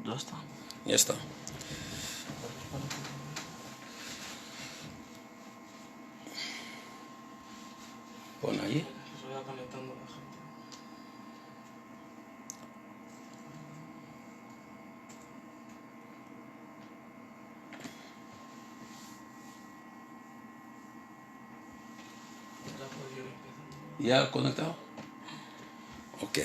Dosta. Ya está. Pon ahí. ¿Ya conectado? Ok.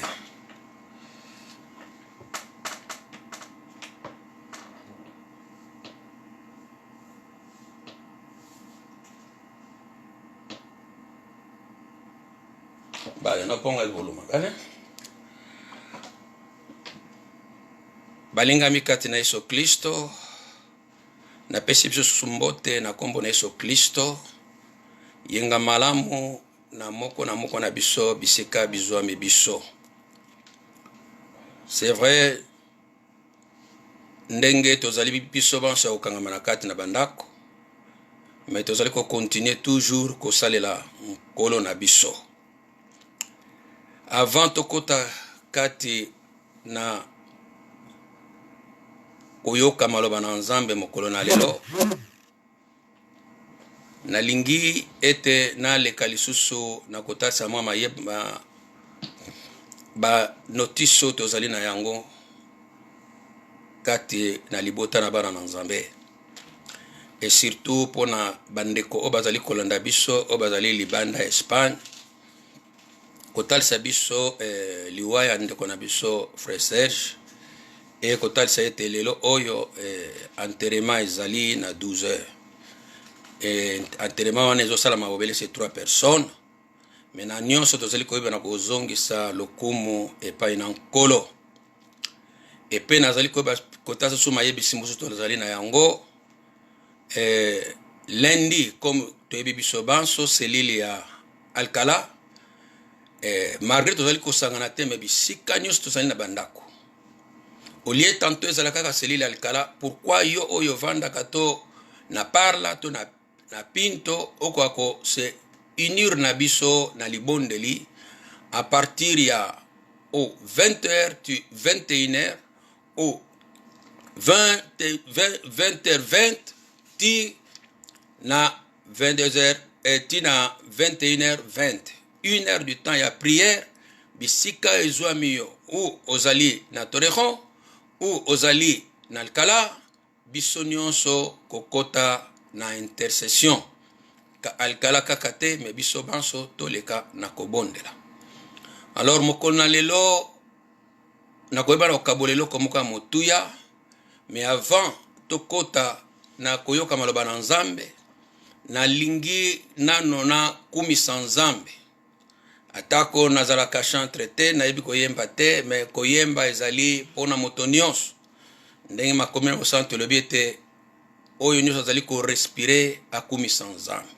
Vale, no ponga el volumen, ¿vale? Balingami kati na Yesu Kristo, na pesi biso sumbote na kombo na Yesu Kristo, yenga malamu na moko na biso bisika bizwami biso. C'est vrai, ndenge tozali biso banso okangama na kati na bandako, mais tozali ko continuer toujours kosalela nkolo na biso. Avant tokota kati na koyoka maloba na Nzambe mokolo na lelo, nalingi ete naleka lisusu na kotasa mwa mayeba ba notiso tozali na yango kati na libota na bana na Nzambe. Et surtout pona bandeko o bazali kolanda biso o bazali libanda Espagne, kotalisa biso liwaya ndeko na biso Frère Serge, et kotalisa ete lelo oyo enterrement ezali na 12 heures. Et enterrement wana ezosalama obelesi 3 personnes, mais na nyonso tozali koyeba na kozongisa lokumu epai na nkolo. Epe nazali koyeba kotasa so mayebisi mosusu tozali na yango. Lundi, comme toyebi biso banso selili ya Alcala, malgré tozali kosangana te, mais bisika nyonso tozali na bandako. Au lieu tantôt ezala kaka selili ya Alcala, pourquoi yo oyo vandaka to na parla to na pinto okwako se unir na biso na libondeli à partir ya au 20h tu 21h au 20h20 ti na 22h ti na 21h20 1 heure du temps ya prière bisika ezwami yo ou ozali na Torrejon ou ozali na Alcala biso nyonso kokota na intercession ka Alcala kakate me biso banso toleka na kobondela. Alors mokolo na lelo na koyeba na kabolelo komuka motuya, mais avant tokota na koyoka maloba na Nzambe na lingi nano na kumisa Nzambe. Atako nazalaka chantre te na yebi koyemba te, mais koyemba ezali pona moto nyonso. Ndenge makomi na bosanto lobi ete oyo nyonso azali ko respirer akumisa Nzambe.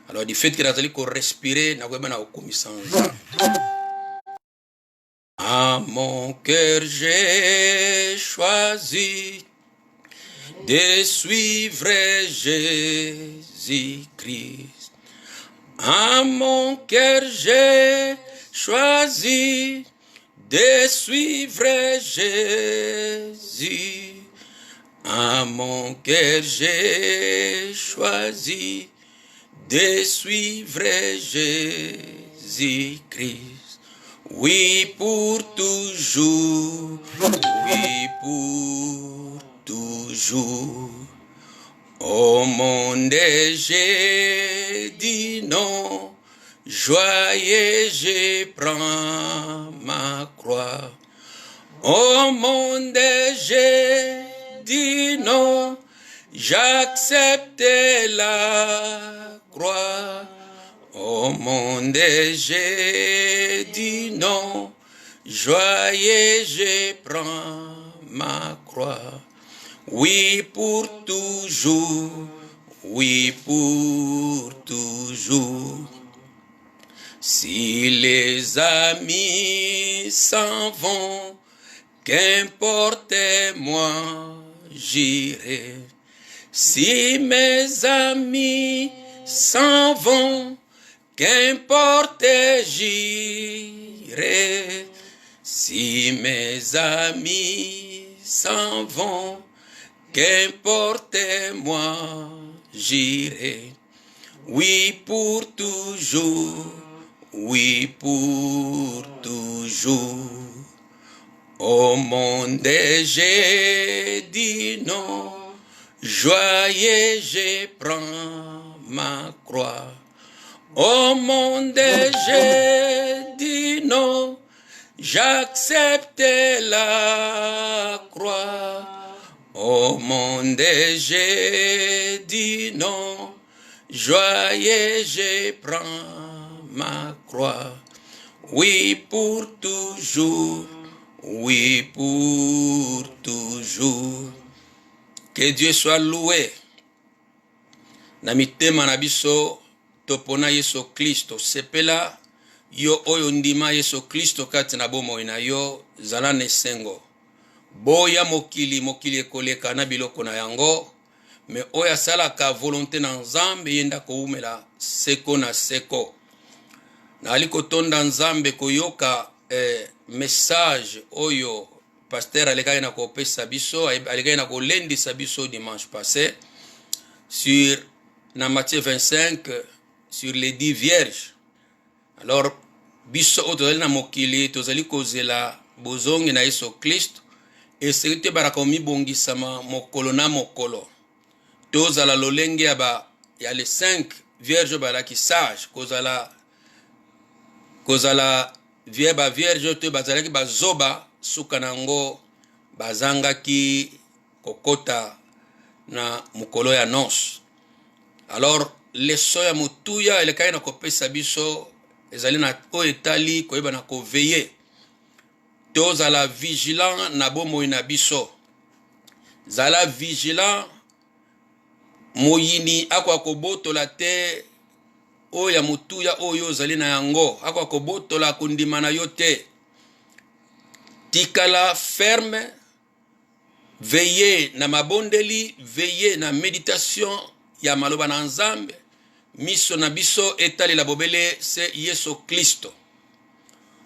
Alors du fait que nazali ko respirer na koyeba na okumisa Nzambe. À mon cœur j'ai choisi de suivre Jésus-Christ. À mon cœur j'ai choisi de suivre Jésus. À mon cœur j'ai choisi de suivre Jésus-Christ. Oui, pour toujours, oui, pour toujours. Au monde j'ai dit non, joyeux je prends ma croix. Au monde j'ai dit non, j'accepte la croix. Au monde j'ai dit non, joyeux je prends ma croix. Oui pour toujours, oui pour toujours. Si les amis s'en vont, qu'importe moi j'irai. Si mes amis s'en vont, qu'importe j'irai. Si mes amis s'en vont, qu'importe moi, j'irai. Oui, pour toujours, oui, pour toujours. Au monde, j'ai dit non, joyeux, je prends ma croix. Au monde, j'ai dit non, j'accepte la croix. Au monde, j'ai dit non, joyeux, je prends ma croix. Oui, pour toujours, oui, pour toujours. Que Dieu soit loué. Na mitema na biso topona Yesu Kristo sepela yo oyo ndima Yesu Kristo kati na bomoi na yo zala na esengo. Boya mokili ekoleka na biloko na yango, me oyo asalaka volonté na Nzambe yenda koumela seko na seko. Naali kotonda Nzambe koyoka message oyo pasteur alekaki na kopesa biso, alekaki na kolendisa biso dimanche passé sur na Matthieu 25 sur les 10 vierges. Alors biso oyo tozali na mokili tozali kozela bozongi na Yesu Kristo esengeli te baraka omibongisama mokolo na mokolo. Tozala lolenge ya les 5 vierges balaki sage kozala vierge te bazalaki bazoba suka nango bazangaki kokota na mokolo ya nos. Alors leso ya motuya elekaki na kopesa biso ezali na oyo etali koyeba na koveye. Tozala vigilant na bomoi na biso. Zala vigilant moyini akwa kobotola te oyo ya motuya oyo ozali na yango, akwa kobotola kondima na yo te. Tikala ferme, veille na mabondeli, veille na méditation ya maloba na Nzambe. Miso na biso etali la bobele se Yesu Kristo.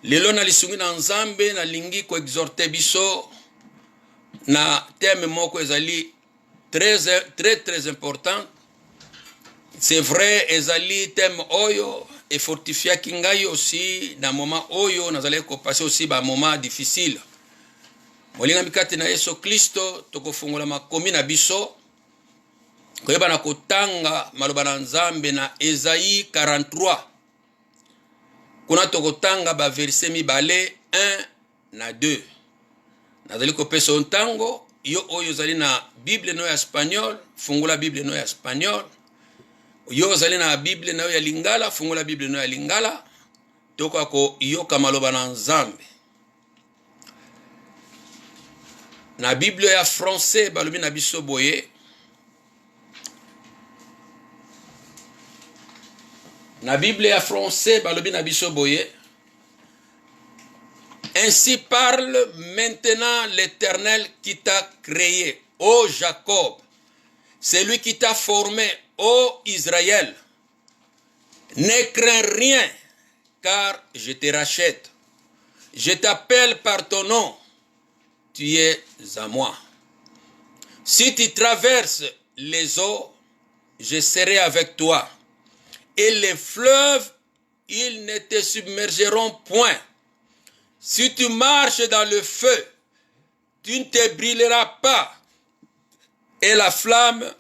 Lelo na lisungi na Nzambe na lingi ko exhorter biso na thème moko ezali très important. C'est vrai, ezali thème oyo et fortifia kingai aussi na moment oyo nazali ko passer aussi ba moment difficile. Molinga mikate na Yesu Kristo tokofungola makomi na biso koyeba na kotanga maloba na Nzambe na Esaïe 43. Kuna tokotanga ba verset mibale 1 na 2. Nazali kopesa ontango yo oyo zali na Bible no ya espagnol, fungula Bible no ya espagnol. Yo zali na Bible na ya lingala, fungula Bible no ya lingala. Toko ko yoka maloba na Nzambe. Na Bible ya français balobi na biso boye. Na Bible ya français balobi na biso boye. Ainsi parle maintenant l'Éternel qui t'a créé, ô Jacob, celui qui t'a formé, ô Israël. Ne crains rien, car je te rachète. Je t'appelle par ton nom, tu es à moi. Si tu traverses les eaux, je serai avec toi. Et les fleuves, ils ne te submergeront point. Si tu marches dans le feu, tu ne te brûleras pas. Et la flamme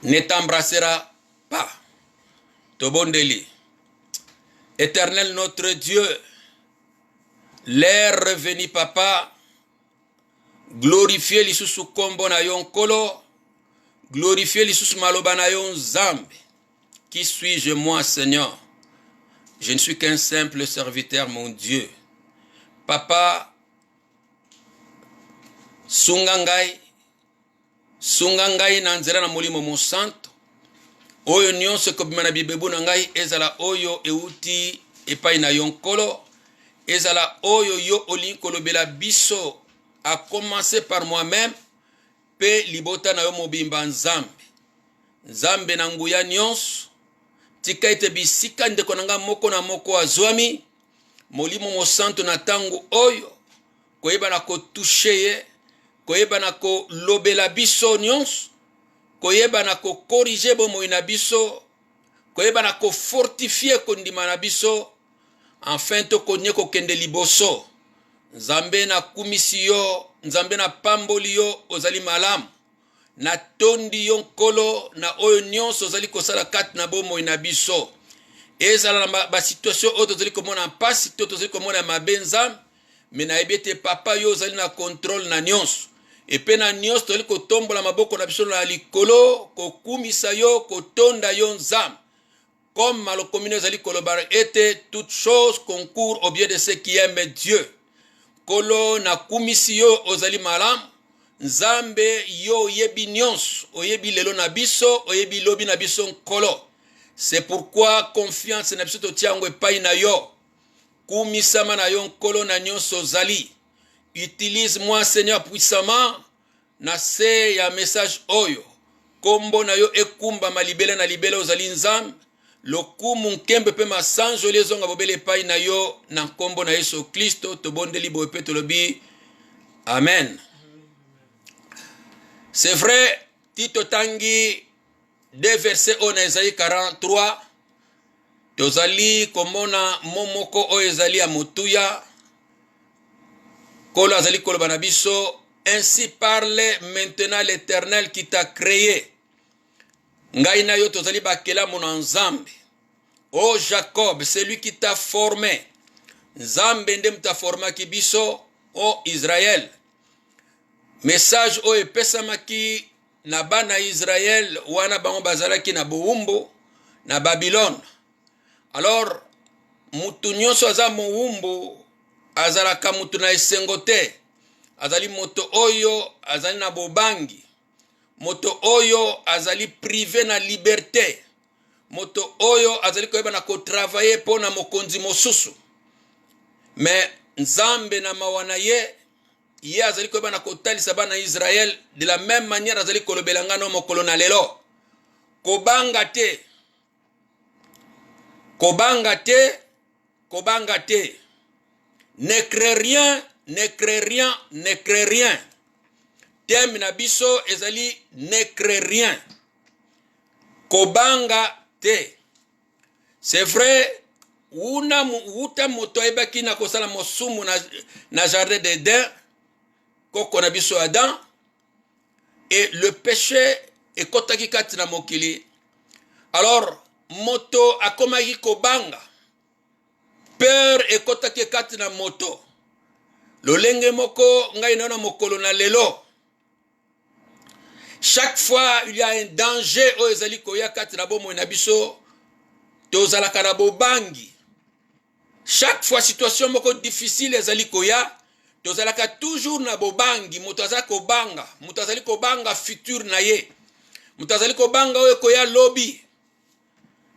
ne t'embrassera pas. Tobondeli. Éternel notre Dieu, l'heure revenue, papa, glorifiez l'Isusu kombo na yon kolo, glorifiez l'Isusu maloba na yon Nzambe. Qui suis-je moi, Seigneur? Je ne suis qu'un simple serviteur, mon Dieu. Papa, sungangai na nzela na molimo mo santo. Oyo nyonso kobima na bibebu na ngai ezala oyo euti epai na yonkolo. Ezala oyo yo olinkolo bela biso, a commencer par moi-même, pe libota na yo mobimba Nzambe. Nzambe na nguya nyonso, tika ete bisika ndeko nanga moko na moko azwami, molimo mo santo na tango oyo, koyeba na kotouche ye, koyeba na ko lobela biso nyonso, koyeba na ko corriger bomoi na biso, koyeba na ko fortifier kondima na biso, enfin to konye ko kende liboso. Nzambe na kumisi yo, Nzambe na pamboli yo ozali malamu. Na tondi yo nkolo na oyo nyonso ozali kosala kati na bomoi na biso. Ezala na ba situation oyo tozali komona mpasi, to tozali komona mabe Nzambe, me nayebi ete papa yo ozali na contrôle na nyonso. Epe na nyonso tozali kotombola maboko na biso na likolo, kokumisa yo, kotonda yo Nzambe. Comme malokomino ezali koloba ete toute chose concourt au bien de ceux qui aiment Dieu. Kolo na kumisi yo ozali malamu. Nzambe yo oyebi nyonso, oyebi lelo na biso, oyebi lobi na biso nkolo. C'est pourquoi confiance na biso totiango epai na yo. Kumisama na yo nkolo na nyonso ozali. Utilise-moi Seigneur puissamment na se ya message oyo. Kombo na yo ekumba malibele na libele ozali Nzambe. Lokumu nkembe pe masanjo lezonga bobele epai na yo na kombo na Yesu Kristo tobondeli bo epe tolobi amen. C'est vrai, Tito Tangi, 2 versets on Esaïe 43, tozali komona momoko o ezali amutuya, kolo azali koloba na biso, ainsi parle maintenant l'Éternel qui t'a créé. Ngai na yo tozali bakela mona Nzambe. O Jacob, c'est lui qui t'a formé. Nzambe ndem t'a formé ki biso, o Israël. Message o epesamaki na bana Israël wana bango bazalaki na buumbu na Babylone. Alors mutu nyonso aza muumbu azalaka mutu na esengo te. Azali moto oyo azali na bobangi. Moto oyo azali privé na liberté. Moto oyo azali koyeba na kotravailler po na mokonzi mosusu. Mais Nzambe na mawana ye azali koyeba na kotalisa bana Israël de la même manière azali kolobelanga no mokolo na lelo. Kobanga te. Kobanga te. Kobanga te. Ne crée rien, ne crée rien, ne crée rien. Thème na biso ezali ne crée rien. Kobanga te. C'est vrai, wuta moto ebaki na kosala mosumu na jardin d'Éden, koko na biso Adam, et le péché ekotaki kati na mokili. Alors, moto akomaki kobanga. Peur ekotaki kati na moto. Lolenge moko ngai na mokolo na lelo. Chaque fois il y a un danger o ezali koya kati na bomo na biso tozalaka na bobangi. Chaque fois situation moko difficile ezali koya tozalaka toujours na bobangi. Moto azali kobanga, moto azali kobanga futur na ye. Moto azali kobanga o koya lobby.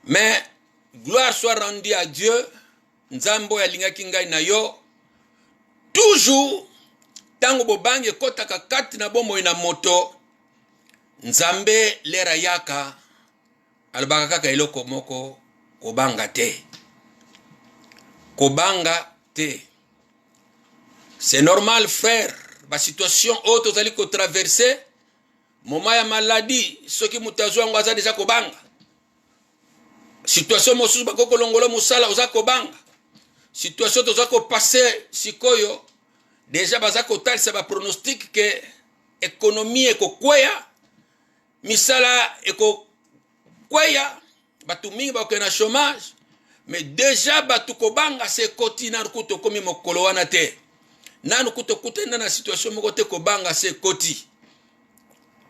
Mais gloire soit rendue à Dieu. Nzambo ya lingaki ngai na yo. Toujours tango bobangi ekotaka kati na bomo na moto. Nzambe lera yaka alibaka kaka eloko moko kobanga te. Kobanga te. C'est normal frère, ba situation auto tozali ko traverser moment ya maladie soki mutazwa ngo aza deja kobanga. Situation mosusu bakoko longola musala oza kobanga. Situation toza ko passer sikoyo deja baza ko talisa ba pronostic ke économie ekokweya. Misala eko kweya batu mingi ba na chômage, mais déjà batu kobanga se koti na rukuto komi mokolo wana te. Nanu kuto kutenda na situation moko te kobanga se koti.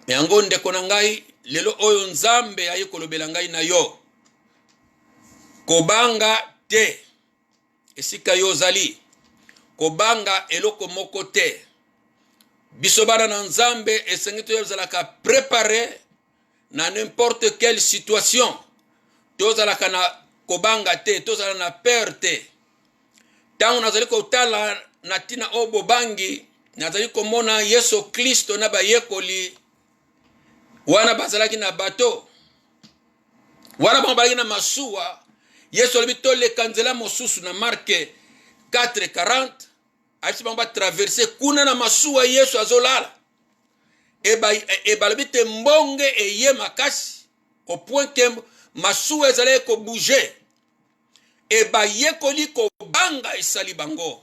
Mais yango ndeko na ngai lelo oyo Nzambe ayi kolobela ngai na yo. Kobanga te. Esika yo zali. Kobanga eloko moko te. Bisobana na Nzambe esengito yozalaka préparé na n'importe quelle situation. Tozalaka na kobanga te, tozala na peur te. Tango nazali kotala na tina obo bangi, nazali komona Yesu Kristo na bayekoli wana bazalaki na bato. Wana bazalaki na masuwa. Yesu alibi tole kanzela mosusu na Marke 4:40. Aisi bamba traverser kuna na masuwa Yesu azolala. et balobi te mbonge et ye makasi au point que masuwa ezali ko bouger et ba ye koli ko banga esali bango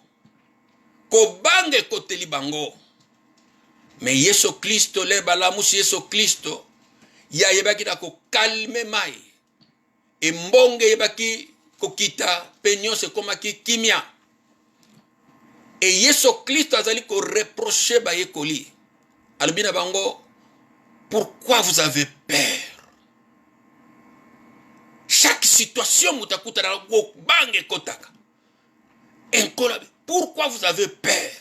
ko banga koteli bango mais Yesu Kristo le balamusi Yesu Kristo ya yebaki da ko calme mai et mbonge yebaki ko kita penyo se komaki kimia et Yesu Kristo azali ko reprocher ba ye koli albina bango pourquoi vous avez peur. Chaque situation mutakuta na go bange kotaka. Pourquoi vous avez peur?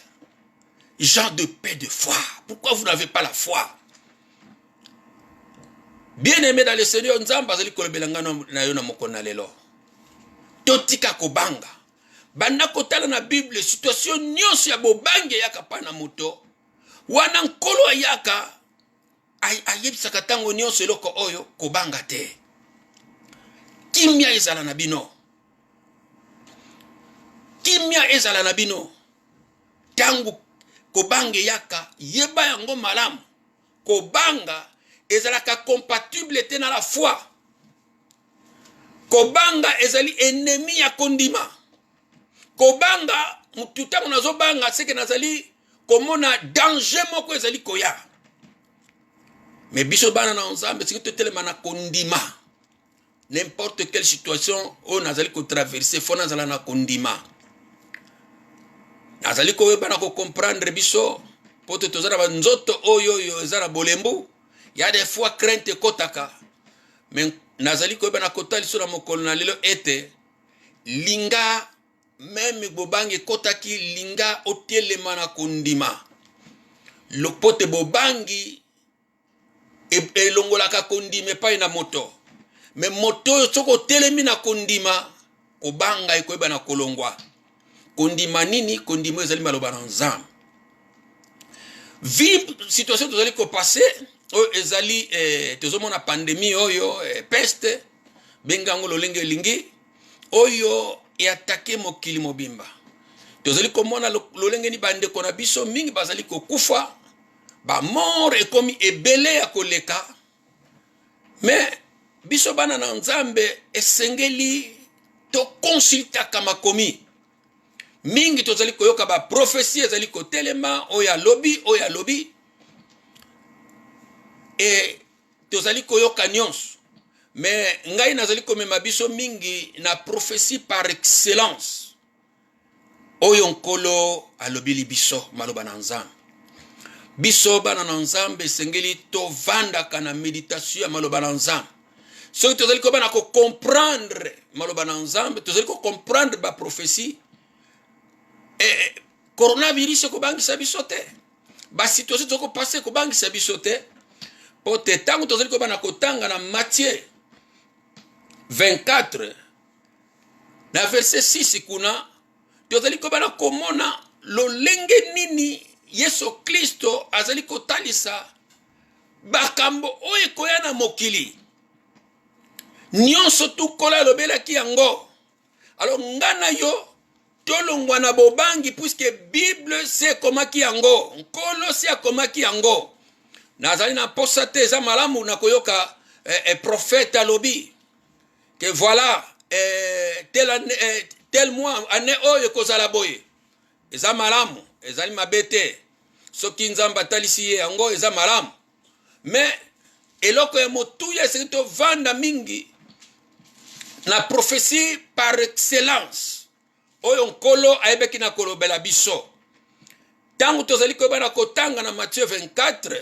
Gens de paix de foi. Pourquoi vous n'avez pas la foi? Bien-aimé dans le Seigneur, nzamba zali kolobelanga na yo na mokona lelo. Totika kobanga. Banda kotala na Bible situation nyonso ya bobange yaka pa na moto. Wana nkolo ayaka ayebisaka tango nyonso eloko oyo kobanga te. Kimia ezala na bino. Kimia ezala na bino. Tangu kobange yaka yeba yango malamu. Kobanga ezala ka compatible te na la foi. Kobanga ezali ennemi ya kondima. Kobanga mututango nazo banga seke nazali komona danger moko ezali koya. Mais biso bana na nzambe sike totelema na kondima. N'importe quelle situation on nazali ko traverser fona zala na kondima. Nazali ko weba na ko comprendre biso poto tozala banzoto oyo ezala bolembu. Ya des fois crainte kotaka. Mais nazali ko weba na kotali so na mokolo na lelo ete linga même bobangi kotaki linga otelema na kondima. Lopote bobangi e longolaka kondima pa ina moto. Mais moto soko telemi na kondima kobanga ekoyeba na kolongwa. Kondima nini? Kondima ezali maloba na nzambe. Vive situation tozali ko passer oyo ezali tozomona pandémie oyo peste bengango lolenge lingi oyo e attaqué mokili mobimba. Tozali komona lolenge ni bande kona biso mingi bazali ko kufa ba mort ekomi ebele ya koleka. Mais biso bana na nzambe esengeli to consultaka makomi mingi tozali koyoka ba prophétie ezali ko telema oya lobby et tozali koyoka nyonso. Mais ngai nazali komema biso mingi na prophétie par excellence oyo nkolo alobili biso maloba na nzambe. Biso bana na nzambe esengeli to vandaka na méditation ya maloba na nzambe. So tozali ko bana ko comprendre maloba na nzambe, tozali ko comprendre ba prophétie. Coronavirus ko bangi sabiso te. Ba situation toko passer ko bangi sabiso te. Pote tango tozali ko bana ko tanga na Matthieu 24 na verset 6 kuna tozali ko bana komona lolenge nini Yesu Kristo azali ko talisa bakambo oyo koya na mokili. Nyonso tukola lobelaki yango. Alors ngana yo tolongwa na bobangi puisque Bible c'est komaki yango. Nkolo c'est komaki yango. Nazali na posate za malamu na koyoka prophète alobi que voilà tel mois année oyo kozala boye. Eza malamu, ezali mabete. Soki nzamba talisi yango eza malamu. Mais eloko ya motuya sekito vanda mingi na prophétie par excellence oyo nkolo ayebeki na kolobela biso. Tango tozali koyeba na kotanga na Matthieu 24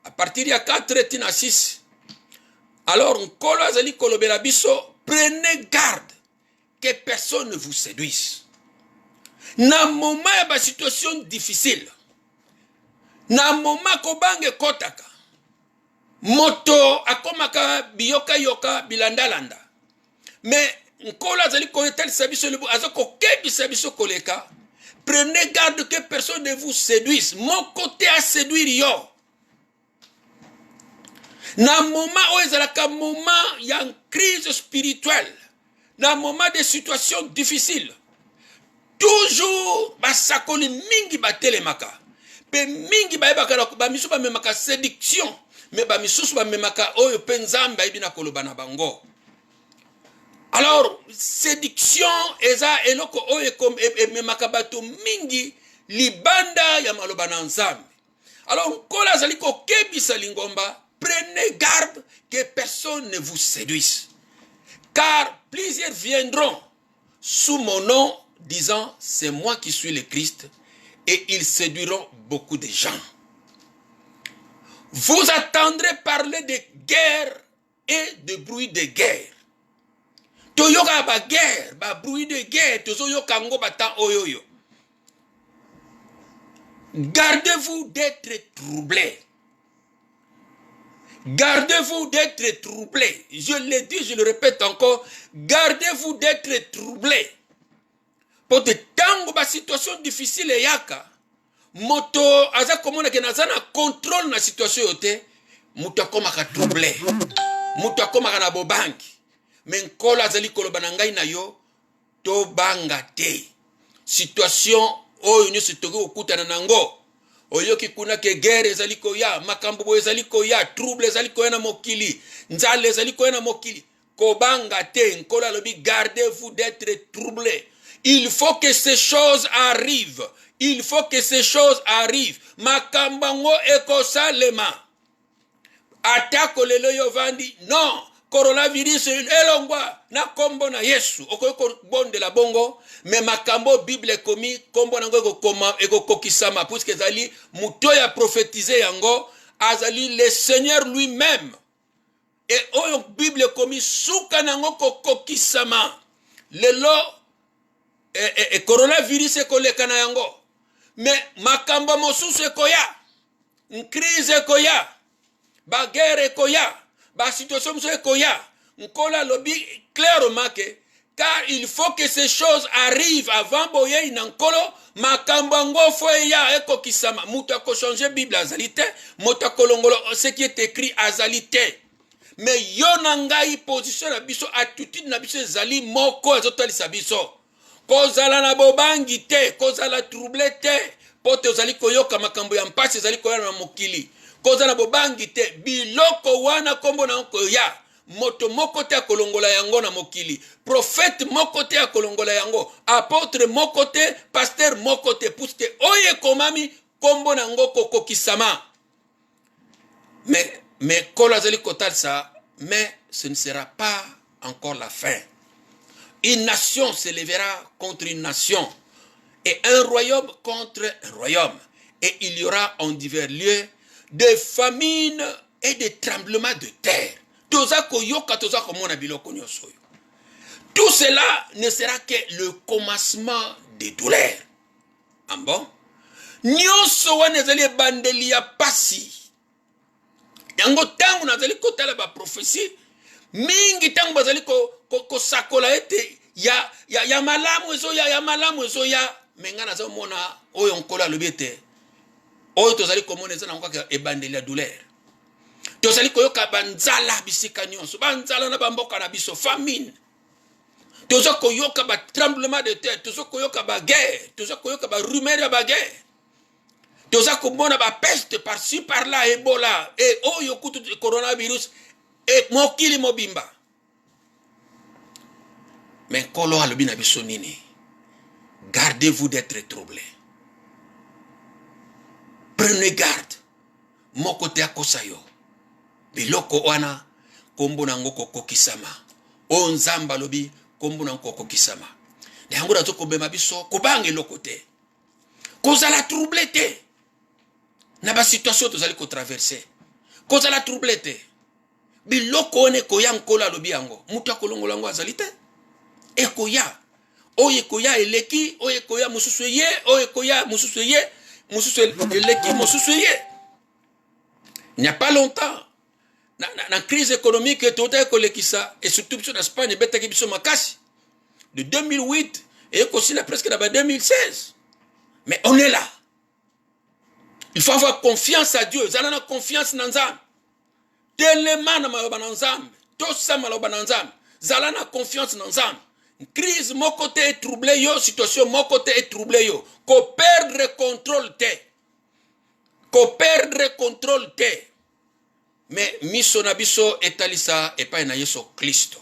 à partir ya 4 tina 6. Alors nkolo azali kolobela biso, prenez garde que personne ne vous séduise. Na moment ya ba situation difficile, na moment kobange kotaka, moto akomaka biyoka yoka bilandalanda. Mais nkolo azali koyetalisa biso lebu azako kebisa biso koleka. Prenez garde que personne ne vous séduise. Mon côté à séduire yo. Na moment où ezalaka moment ya crise spirituelle, na moment de situation difficile, toujours basakoli mingi batelemaka. pe mingi bayebaka bamisu bamemaka séduction mais bamisusu bamemaka oyo pe nzambe ayebi na koloba na bango. Alors séduction eza eloko oyo ememaka bato mingi libanda ya maloba na nzambe. Alors nkolo azali kokebisa lingomba, prenez garde que personne ne vous séduise, car plusieurs viendront sous mon nom disant c'est moi qui suis le Christ, et ils séduiront beaucoup de gens. Vous attendrez parler de guerre et de bruit de guerre. Toyoka ba guerre, ba bruit de guerre, tozoyoka ngo batan oyoyo. Gardez-vous d'être troublés. Gardez-vous d'être troublés. Je l'ai dit, je le répète encore. Gardez-vous d'être troublés. Pour de tango ba situation difficile yaka. Moto aza komona ke nazana contrôle na situation yote. Muto akoma ka troublé. Muto akoma ka na bobangi. Mais nkolo azali koloba na ngai na yo to banga te. Situation oyo nyo sitoki okutana nango. Oyoki kuna ke guerre ezali koya, makambo ezali koya, trouble ezali koya na mokili, nzale ezali koya na mokili. Kobanga te, nkolo alobi gardez-vous d'être troublés. Il faut que ces choses arrivent. Il faut que ces choses arrivent. Makambango ekosalema. Atako lelo yovandi, non. Coronavirus elongwa na kombo na Yesu. Okoyoko bonde la bongo. Mais makambo Bible komi kombo nango eko kokisama. Puisque ezali mutoya prophétisé yango. Azali le Seigneur lui-même. Et oyo Bible komi suka nango kokisama. Lelo coronavirus ekoleka na yango. Mais makambo mosusu ekoya. Crise ekoya. Baguerre ekoya. Ba situation mso ekoya. Nkola lobi clairement que car il faut que ces choses arrivent avant boye inankolo makambango foya eko kisama. Muta ko changer Bible azalite, muta ko longolo ce qui est écrit azalite. Mais yonangai position na biso attitude na biso zali moko azotalisa biso. Kozala na bobangi te, kozala troublé te, pote ozali koyoka makambo ya mpasi ezali koya na mokili. Kozala bobangi te, biloko wana kombo na ya. Moto moko te akolongola yango na mokili. Prophète moko te akolongola yango. Apôtre moko te, pasteur moko te. Puisque oye komami kombo na ngo kokokisama. Mais kolazeli kotal ça, mais ce ne sera pas encore la fin. Une nation se lèvera contre une nation et un royaume contre un royaume. Et il y aura en divers lieux des famines et des tremblements de terre. Tout cela ne sera que le commencement des douleurs. Ah bon? Nyonso wana ezali bandeli ya pasi. Yango tangu nazali kotala ba prophétie mingi tangu bazali ko sakola ete ya malamu ezo ya menga nazo mona oyo nkola alobi ete oyo tozali komona eza nango kaka ebandeli ya douleur. Tozali koyoka banzala bisika nyonso, banzala na bamboka na biso, famine. Tozo koyoka ba tremblement de terre, tozo koyoka ba guerre, tozo koyoka ba rumeur ya ba guerre. Tozo komona ba peste par-ci par-là, Ebola, et oyo kutu coronavirus, et mokili mobimba. Mais kolo alobi na biso nini? Gardez-vous d'être troublés. Prenez garde. Moko te akosayo. Biloko wana kombo nango kokokisama. O nzamba lobi kombo nango kokokisama. Yango na toko bema biso kobange loko te. Kozala troublé te. Na ba situation tozali ko traverser. Kozala troublé te. Biloko one koya nkola lobi yango. Mutu akolongola ngo azali te. Ekoya. Oye koya eleki, oye koya mususu ye, oye koya mususu ye, mususu eleki mususu ye. Il n'y a pas longtemps, la crise économique est et surtout en Espagne, de 2008 et aussi presque 2016. Mais on est là. Il faut avoir confiance à Dieu. Vous avez confiance dans Nzam. Tellement dans Nzam. Tout ça dans Nzam. Vous avez confiance dans Nzam. Crise, mon côté est troublé, situation, mon côté est troublé, yo. Ko perdre contrôle te. ko perdre contrôle te. Mais miso na biso etalisa epai na Yesu Kristo.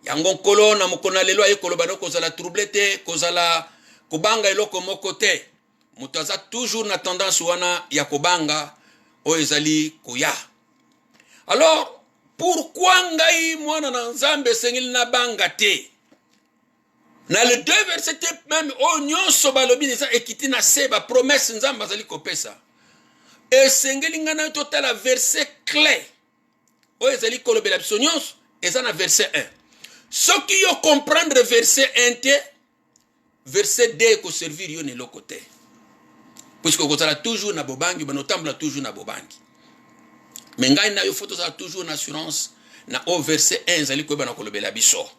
Yango nkolo na mokona lelo aye koloba no kozala trouble te, kozala kobanga eloko moko te. Mutu aza toujours na tendance wana ya kobanga o ezali koya. Alors, pourquoi ngai mwana na nzambe sengeli na banga te? Na le 2 verset même o nyonso balobi neza ekiti na seba promesse nzambe azali kopesa. Et sengeli ngana totala verset clé. O ezali kolobela biso nyonso eza na verset 1. Ce qui yo comprendre verset 1 te, verset 2 ko servir yo ne lokote. Puisque kozala toujours na bobangi, banotambla toujours na bobangi. Mais ngai na yo foto za toujours na assurance na au verset 1 zali ko bana kolobela biso.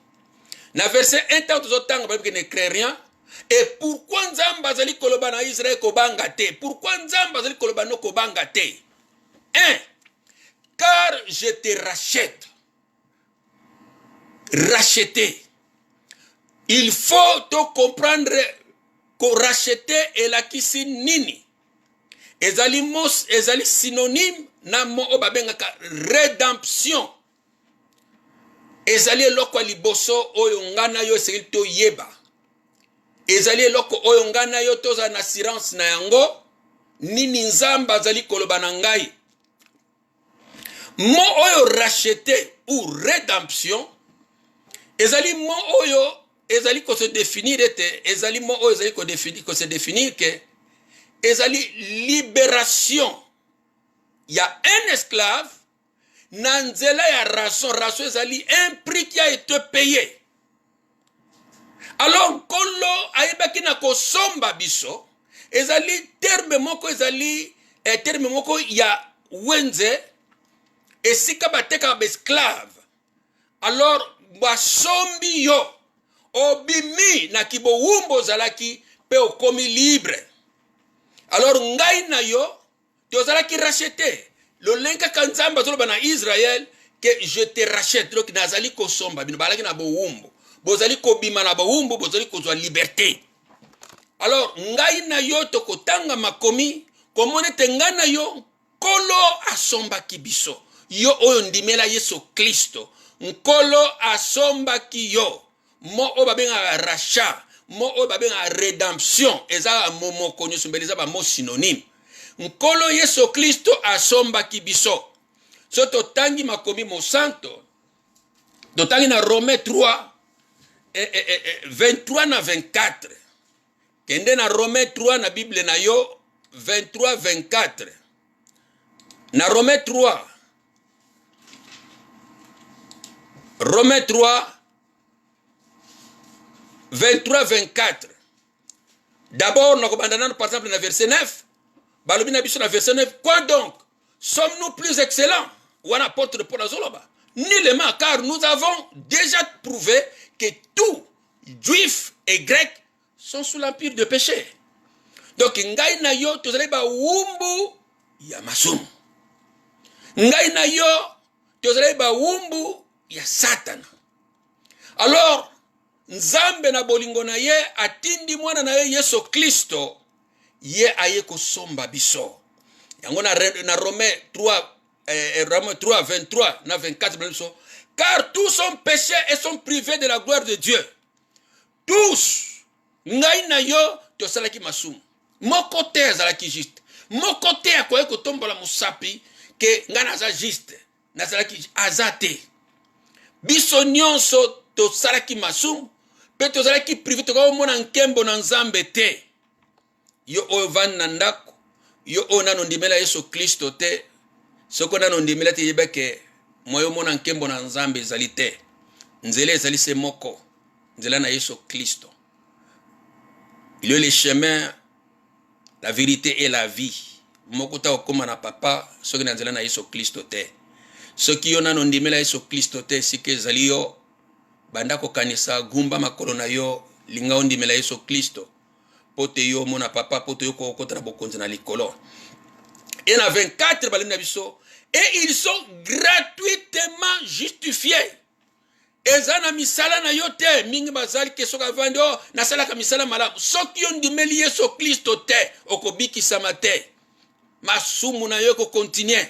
Na verset 1 ta tozotanga ba ne crée rien. Et pourquoi nzamba zali koloba na Israël ko banga te? Pourquoi nzamba zali koloba no ko banga te? 1. Car je te rachète. Racheter. Il faut te comprendre que racheter est la kisi nini. Ezali mos, ezali synonyme na mo obabengaka rédemption. Ezali eloko liboso oyo ngana yo esengeli to yeba. Ezali eloko oyo ngana yo toza na assurance na yango nini nzamba azali koloba na ngai. Mo oyo racheter ou rédemption ezali mo oyo ezali ko se définir ete ezali mo oyo ezali ko se définir que ezali libération. Il y a un esclave nanzela ya rançon ezali un prix qui a été payé. Alors kolo ayebaki na kosomba biso ezali terme moko ezali terme moko ya wenze esika bateka ba esclave. Alors basombi yo obimi na kibowumbo zalaki pe okomi libre. Alors ngai na yo tozalaki racheté. Le lenka kanzamba zoloba na Israël que je te rachète. Donc nazali kosomba bino balaki na bowumbo. Bozali kobima na bowumbo bozali kozwa liberté. Alors ngai na yo tokotanga makomi komone te ngai na yo kolo asomba kibiso. Yo oyo ndimela Yesu Kristo. Nkolo asomba ki yo. Mo obabenga rachat. Mo obabenga rédemption. Eza momo konyo sumbeliza ba mo synonyme. Nkolo Yesu Kristo asomba ki biso. So totangi makomi mo santo. Totangi na Romains 3 23 na 24. Kende na Romains 3 na Bible na yo 23 24. Na Romains 3 Romains 3, 23, 24. D'abord, nous avons par exemple dans le verset 9. Balobina biso dans le verset 9. Quoi donc? Sommes-nous plus excellents? Ou un apôtre de Paul Azoloba? Nullement, car nous avons déjà prouvé que tous, juifs et grecs, sont sous l'empire de péché. Donc, ngai na yo, tozale ba wumbu ya masum. Ngai na yo, tozale ba wumbu ya Satan. Alors, nzambe na bolingo na ye atindi mwana na ye Yesu Kristo ye aye kosomba biso. Yango na Romains 3 23 na 24 biso. Car tous sont péchés et sont privés de la gloire de Dieu. Tous. Ngai na yo tosalaki masumu. Moko te azalaki juste. Moko te akoye kotombola musapi ke ngana za juste. Nazalaki azate. Biso nyonso to salaki masum pe to salaki privé to mona nkembo na nzambe te. Yo oyo van na ndako, yo oyo nano ndimela Yesu Kristo te. Soko nano ndimela te yebeke moyo mona nkembo na nzambe ezali te. Nzela ezali se moko. Nzela na Yesu Kristo. Il y a le chemin, la vérité et la vie. Moko ta okoma na papa, soki na nzela na Yesu Kristo te. Ce qui yon a ndimela Yesu Kristo te sike ezali yo banda ko kanisa gumba makolo na yo linga ondimela Yesu Kristo pote yo mona papa pote yo ko kotara bokonzi na likolo. Et na 24 balimna biso et ils sont gratuitement justifiés. Ezana misala na yo te mingi bazali ke soka vando na sala ka misala malamu. Soki yon ndimeli Yesu Kristo te okobiki samate. masumu na yo ko continuer.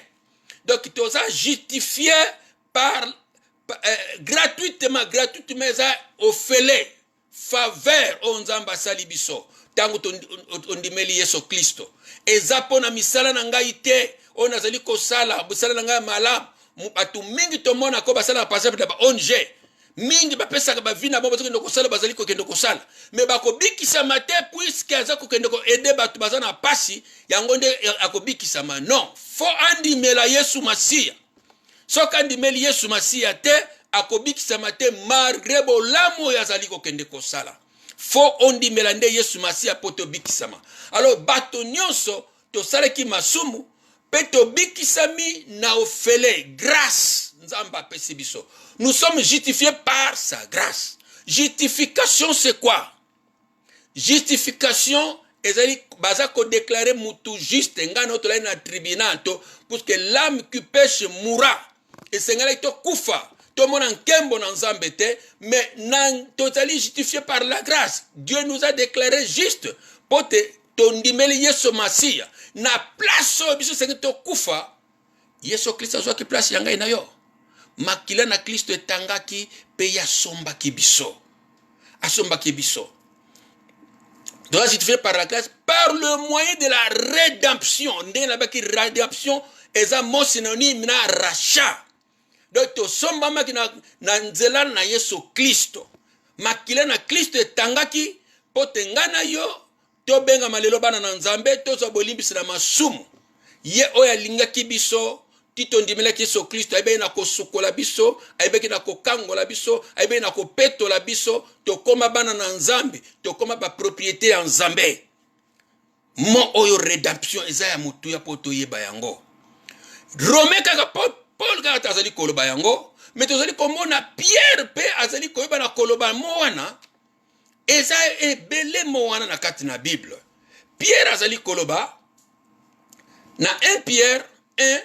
Donc tu as justifié gratuitement eza ofele faveur o nzamba sali biso tango ondimeli Yesu Kristo. Eza pona misala na ngai te o nazali kosala busala na ngai malamu batu mingi tomona ko basala passer ba ONG mingi bapesaka bavina bo bazokende kosala bazali kokende kosala me bakobikisama te puisque aza kokende ko aider batu bazana pasi yango nde akobikisama. Non, fo andimela Yesu Masiya. Soka andimeli Yesu Masiya te akobikisama te malgré bolamu yazali kokende kosala. Fo ondimela nde Yesu Masiya poto bikisama. Alors bato nyonso to salaki masumu pe to bikisami na ofele grâce nzamba pesi biso. Nous sommes justifiés par sa grâce. Justification c'est quoi? Justification ezali baza ko déclarer mutu juste ngano to la na tribunal to parce que l'âme qui pêche mourra et sengala to kufa to mona nkembo na nzambe te mais nan totali justifié par la grâce. Dieu nous a déclaré juste pote tondimeli Yesu Masiya na place biso sengi to kufa Yesu Kristo azwa ki place yanga ina yo makila na Kristo etangaki pe ya somba kibiso asomba kibiso. Donc justifié par la grâce par le moyen de la rédemption. Ndenge na baki rédemption eza mo synonyme na rachat. Donc to somba maki na nzela na Yesu Kristo makila na Kristo etangaki pote ngana yo to benga malelo bana na nzambe to so bolimbisi na masumu ye oya lingaki biso tito ndimela Yesu Kristo ayebe na kosukola biso ayebe na kokangola biso ayebe na kopetola biso to koma bana na nzambe to koma ba propriété ya nzambe mo oyo rédemption eza ya mutu ya poto yeba yango. Rome kaka Paul kaka azali koloba yango mais tozali komona Pierre pe azali koyeba na koloba mo wana eza ebele mo wana na kati na Bible. Pierre azali koloba na 1 Pierre 1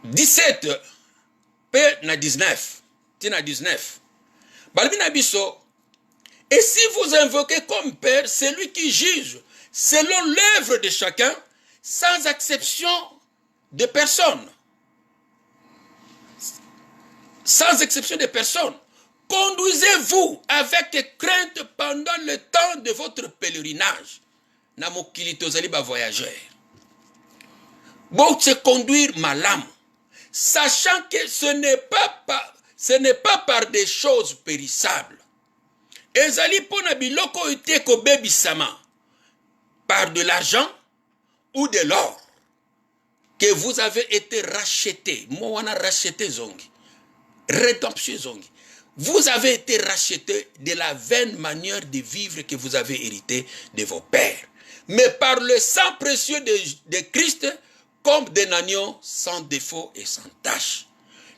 17 pe na 19 tina 19 balbina biso. Et si vous invoquez comme Père celui qui juge selon l'œuvre de chacun sans exception de personne, sans exception de personne, conduisez-vous avec crainte pendant le temps de votre pèlerinage. Na mokili tozali ba voyageur. Bon se conduire malamu, sachant que ce n'est pas par des choses périssables. Ezali pona biloko ite ko bebisama par de l'argent ou de l'or que vous avez été racheté. Mo wana racheté zongi. Rédemption zongi. Vous avez été racheté de la vaine manière de vivre que vous avez hérité de vos pères, mais par le sang précieux de Christ, comme des agneaux sans défaut et sans tache.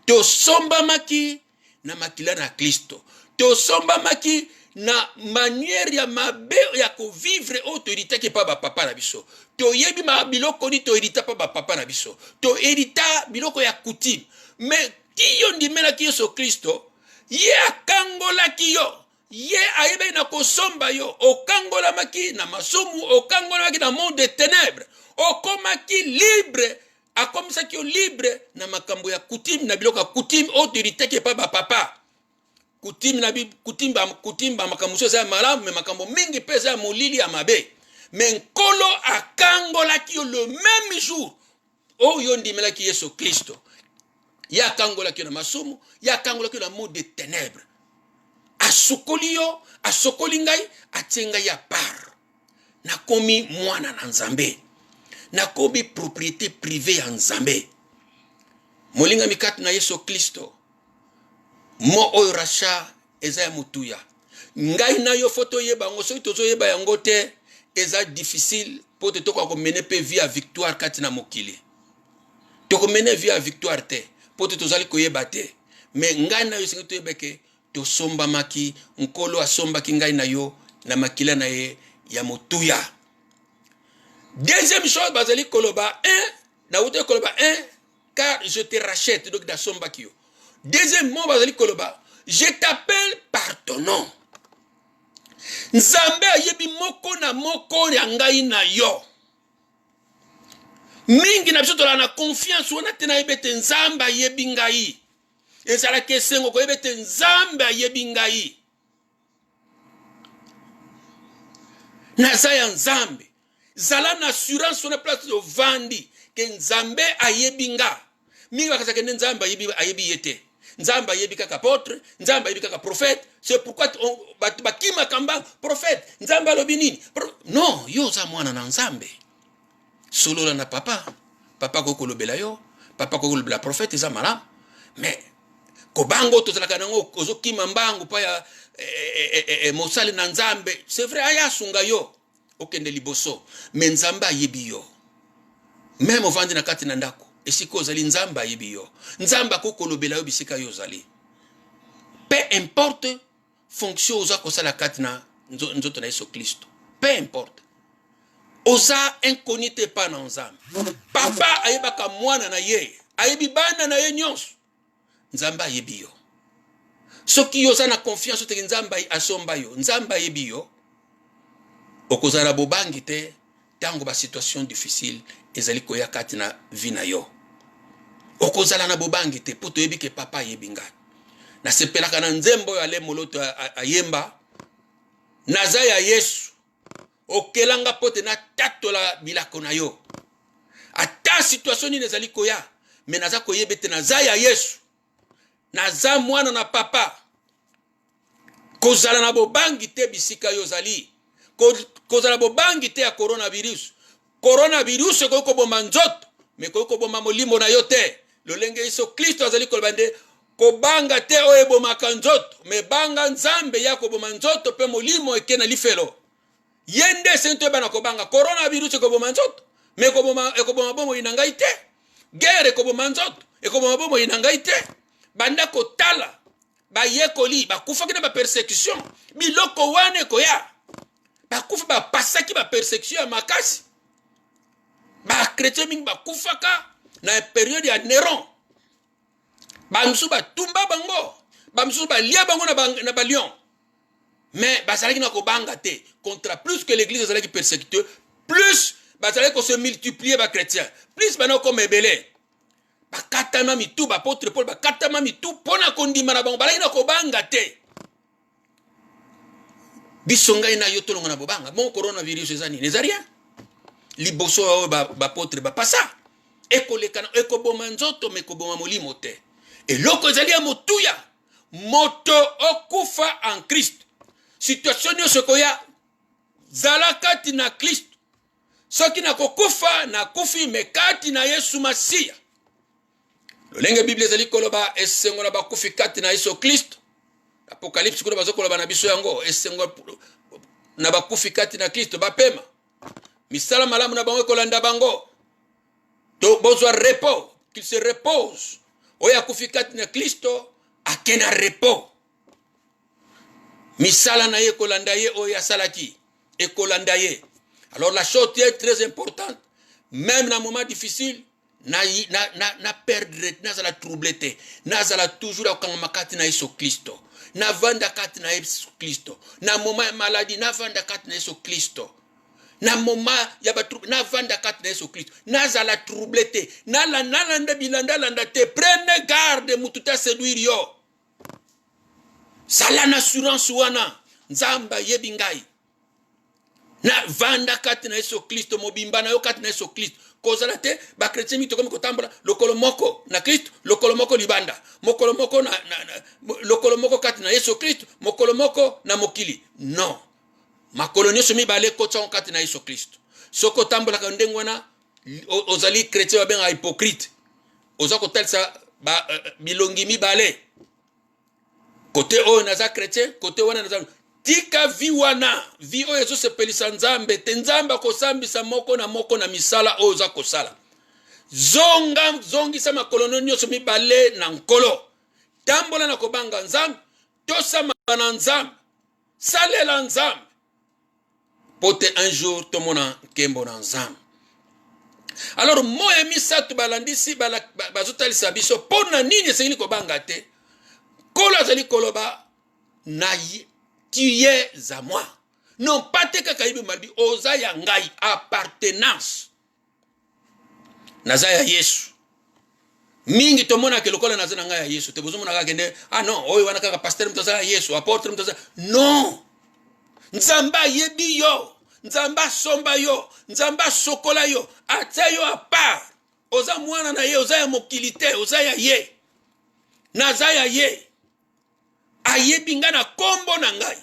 To somba maki na makila na Kristo. To somba maki na manière ya mabe ya ko vivre autorité ke pa ba papa na biso. To yebi ma biloko ni to hérita pa ba papa na biso. To hérita biloko ya coutume. Mais ki yo ndimela ki Yesu Kristo, ye akangola ki yo. Ye ayebe na kosomba yo. Okangola maki na masumu, okangola maki na monde des ténèbres. Okomaki libre, akomisaki yo libre na makambo ya coutume na biloko ya coutume autorité ke pa ba papa. Kutimba makambo so za malamu me makambo mingi pesa ya molili ya mabe. Mais nkolo akangola ki yo le même jour oyo ndimela ki Yesu Kristo. Ya kangola ki na masumu, ya kangola ki na monde des ténèbres. Asukoli yo, asokoli ngai, atenga ya par. Na komi mwana na nzambe. Na komi propriété privée ya nzambe. Molinga mikatu na Yesu Kristo. Mo oyo rasha eza ya mutuya. Ngai na yo foto yeba ngo soki tozo yeba yango te eza difficile po te toka ko mener pe vie à victoire kati na mokili. To ko mener vie à victoire te po te tozali ko yeba te. Mais ngai na yo singi to yebeke to somba maki nkolo asomba ki ngai na yo na makila na ye ya mutuya. Deuxième chose bazali koloba 1 na uto koloba 1 car je te rachète donc da somba ki yo. Deuxième mot bazali koloba, je t'appelle par ton nom. Nzambe ayebi moko na moko ya ngai na yo. Mingi na biso tola na confiance wana te na yebete nzambe ayebi ngai. Ezala kesengo ko yebete nzambe ayebi ngai. Naza ya nzambe. Zala na assurance na place de vandi ke nzambe ayebi nga. Mingi bakazake nzambe ayebi yete. Nzambe ayebi kaka apôtre, nzambe ayebi kaka prophète. C'est pourquoi bakima kamba prophète. Nzambe alobi nini? Non, yo za mwana na nzambe. Solo na papa. Papa ko kolobela yo, papa ko kolobela prophète eza malamu. Mais kobango tozalaka nango kozokima mbangu pa ya mosali na nzambe. C'est vrai aya sunga yo. Okende liboso. Mais nzambe ayebi yo. Même ovandi na kati na ndako. Esiko ozali nzamba ayebi yo. Nzamba ko kolobela yo bisika yo ozali. Peu importe fonction oza kosala kati na nzoto na Yesu Kristo. Peu importe. Oza inconnu te pa na nzambe. Papa ayebaka mwana na ye. Ayebi bana na ye nyonso. Nzamba ayebi yo. Soki yo oza na confiance te nzamba asomba yo. Nzamba ayebi yo. Okozala bobangi te tango ba situation difficile ezali koya kati na vie na yo. Okozala na bobangi te poto yebi ke papa yebi ngai. Na sepelaka na nzembo ya le moloto ayemba. Naza ya Yesu. Okelanga pote na tatola bilako na yo. Ata situation ni ezali koya. Me naza koyebete naza ya Yesu. Naza mwana na papa. Kozala na bobangi te bisika yo zali. Kozala bobangi te ya coronavirus. Coronavirus ko bomba nzoto. Me ko bomba molimo na yo te. Lolenge Yesu Kristo azali kolbande kobanga te oebo makanzoto. Me banga nzambe ya ko bomba nzoto pe molimo ekena lifelo. Yende sento bana kobanga coronavirus ko bomba nzoto. Me ko bomba bomo inangai te. Guerre ko bomba nzoto. Ko bomba bomo inangai te. Banda ko tala. Ba yekoli ba kufa kina ba persécution. Biloko wane ko ya. Ba kufa ba pasaki ba persécution ya makasi. Ba chrétien mingi ba kufaka na période ya Néron. Ba msu ba tumba bango. Ba msu ba lia bango na ba lion. Mais ba salaki na ko banga te. Contre plus que l'église salaki persécuteur, plus ba salaki ko se multiplier ba chrétien. Plus ba na ko mebele. Ba katama mitu ba apôtre Paul ba katama mitu pona kondima na bango. Ba na ko banga te. Bisonga ina yo tolonga na bobanga. Mon coronavirus ezani nezaria. Liboso ba apôtre ba pasa. Eko lekana eko boma nzoto me ko boma molimo te. Et loko ezali ya motuya. Moto okufa en Christ. Situation yo sekoya zala kati na Christ. Soki na kokufa na kufi me kati na Yesu Masia. Lolenge Bible ezali koloba esengo na bakufi kati na Yesu Kristo. Apocalypse kuna bazokoloba na biso yango esengo na bakufi kati na Kristo bapema. Misala malamu na bango kolanda bango. To bozwa repos, qu'il se repose. Oya kufi kati na Kristo akena repos. Misala na ye kolanda ye oya salaki e kolanda ye. Alors la chose est très importante, même dans un moment difficile, na perdre, na zala troublete, na zala toujours akanga kati na Yesu Kristo. Na vanda kati na Yesu Kristo. Na moment maladie, na vanda kati na Yesu Kristo. Na moment ya batru, na vanda kati na Yesu Kristo. Na zala troublete, na landa bilanda landa te. Prenez garde mututa séduire yo. Sala na assurance wana. Nzamba yebi ngai. Na vanda kati na Yesu Kristo mobimba na yo kati na Yesu Kristo. Kozala te ba chrétien mito komi kotambola lokolo moko na Kristo, lokolo moko libanda. Mokolo moko lokolo moko kati na Yesu Kristo, mokolo moko na mokili. Non. Makolo nyonso mibale kotsa kati na Yesu Kristo. Soko tambola ka ndengo wana ozali chrétien ba benga hypocrite. Oza kotalisa ba bilongi mibale. Côté o naza chrétien, côté wana naza tika vi wana, vi o yezo sepelisa nzambe, te nzamba kosambisa moko na misala o za kosala. Zongi sama kolono nyoso mibale na nkolo. Tambola na kobanga nzambe, tosama na nzambe, salela nzambe. Pote un jour tomona kembo na nzambe. Alors moye misatu balandisi bazotalisa biso pona nini esengeli kobanga te. Kolo azali koloba na tu es à moi. Non pas te kakayibi malbi oza ya ngai appartenance. Naza ya Yesu. Mingi tomona ke lokola naza ngai ya Yesu. Te bozomona ka kende ah non oyo wana kaka pasteur mtoza ya Yesu, apôtre mtoza. Non. Nzamba yebi yo. Nzamba somba yo. Nzamba sokola yo. Atia yo a part. Oza mwana na ye, oza ya mokilite, oza ya ye. Naza ya ye. Ayebi nga na kombo na ngai.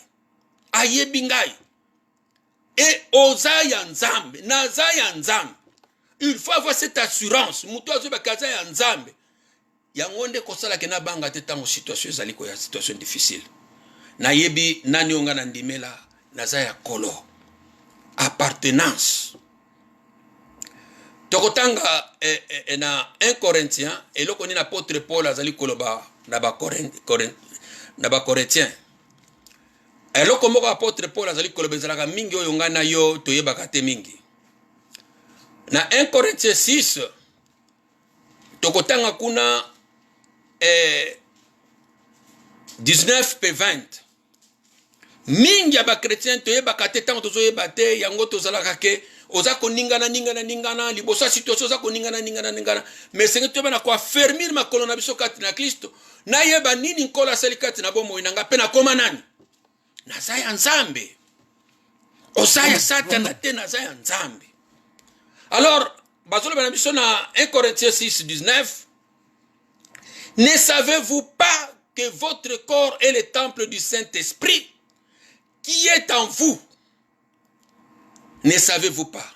Ayebi ngai. Et oza ya nzambe. Naza ya nzambe. Il faut avoir cette assurance. Mutu azo bakaza ya nzambe. Yangonde kosala ke na banga te tango situation ezali ko ya situation difficile. Na yebi nani onga na ndimela naza ya kolo. Appartenance. Tokotanga na 1 Corinthiens eloko ni na apôtre Paul azali koloba na ba Corinthiens. Eloko moko apôtre Paul azali koloba ezalaka mingi oyo nga na yo toyebaka te mingi. Na 1 Corinthiens 6 tokotanga kuna 19 pe 20 mingi ya ba chrétien toyebaka te tango tozoyeba te yango tozalaka ke oza ko ningana libosa situation oza ko ningana mais senge toyeba na ko affermir makolo na biso kati na Kristo na yeba nini nkola sali kati na bomo inanga pe na koma nani naza ya nzambe oza ya satana te naza ya nzambe. Alors bazolo bana biso na 1 Corinthiens 6 19 ne savez-vous pas que votre corps est le temple du Saint-Esprit qui est en vous? Ne savez-vous pas?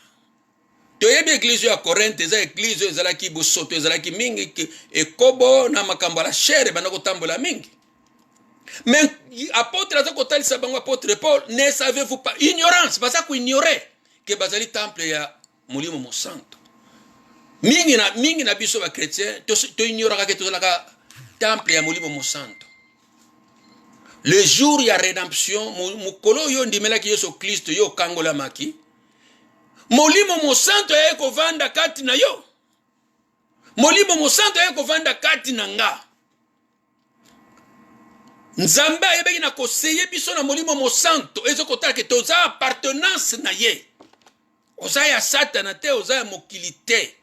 Toyebi église ya Corinthe eza église ezalaki bosoto ezalaki mingi ekobo na makambo la chair bana kotambola mingi. Mais apôtre azako talisa bango apôtre Paul, ne savez-vous pas? Ignorance, baza ko ignorer que bazali temple ya Molimo Mosanto. Mingi na biso ba chrétien to ignoraka ke tozalaka temple ya Molimo Mosanto. Le jour ya rédemption mukolo yo ndimelaki Yesu Kristo yo kangola maki. Molimo Mosanto eko vanda kati na yo. Molimo Mosanto eko vanda kati na nga. Nzambe ayebeki na koseye biso na Molimo Mosanto ezo kotala ke toza appartenance na ye. Oza ya satana te, oza ya mokili te.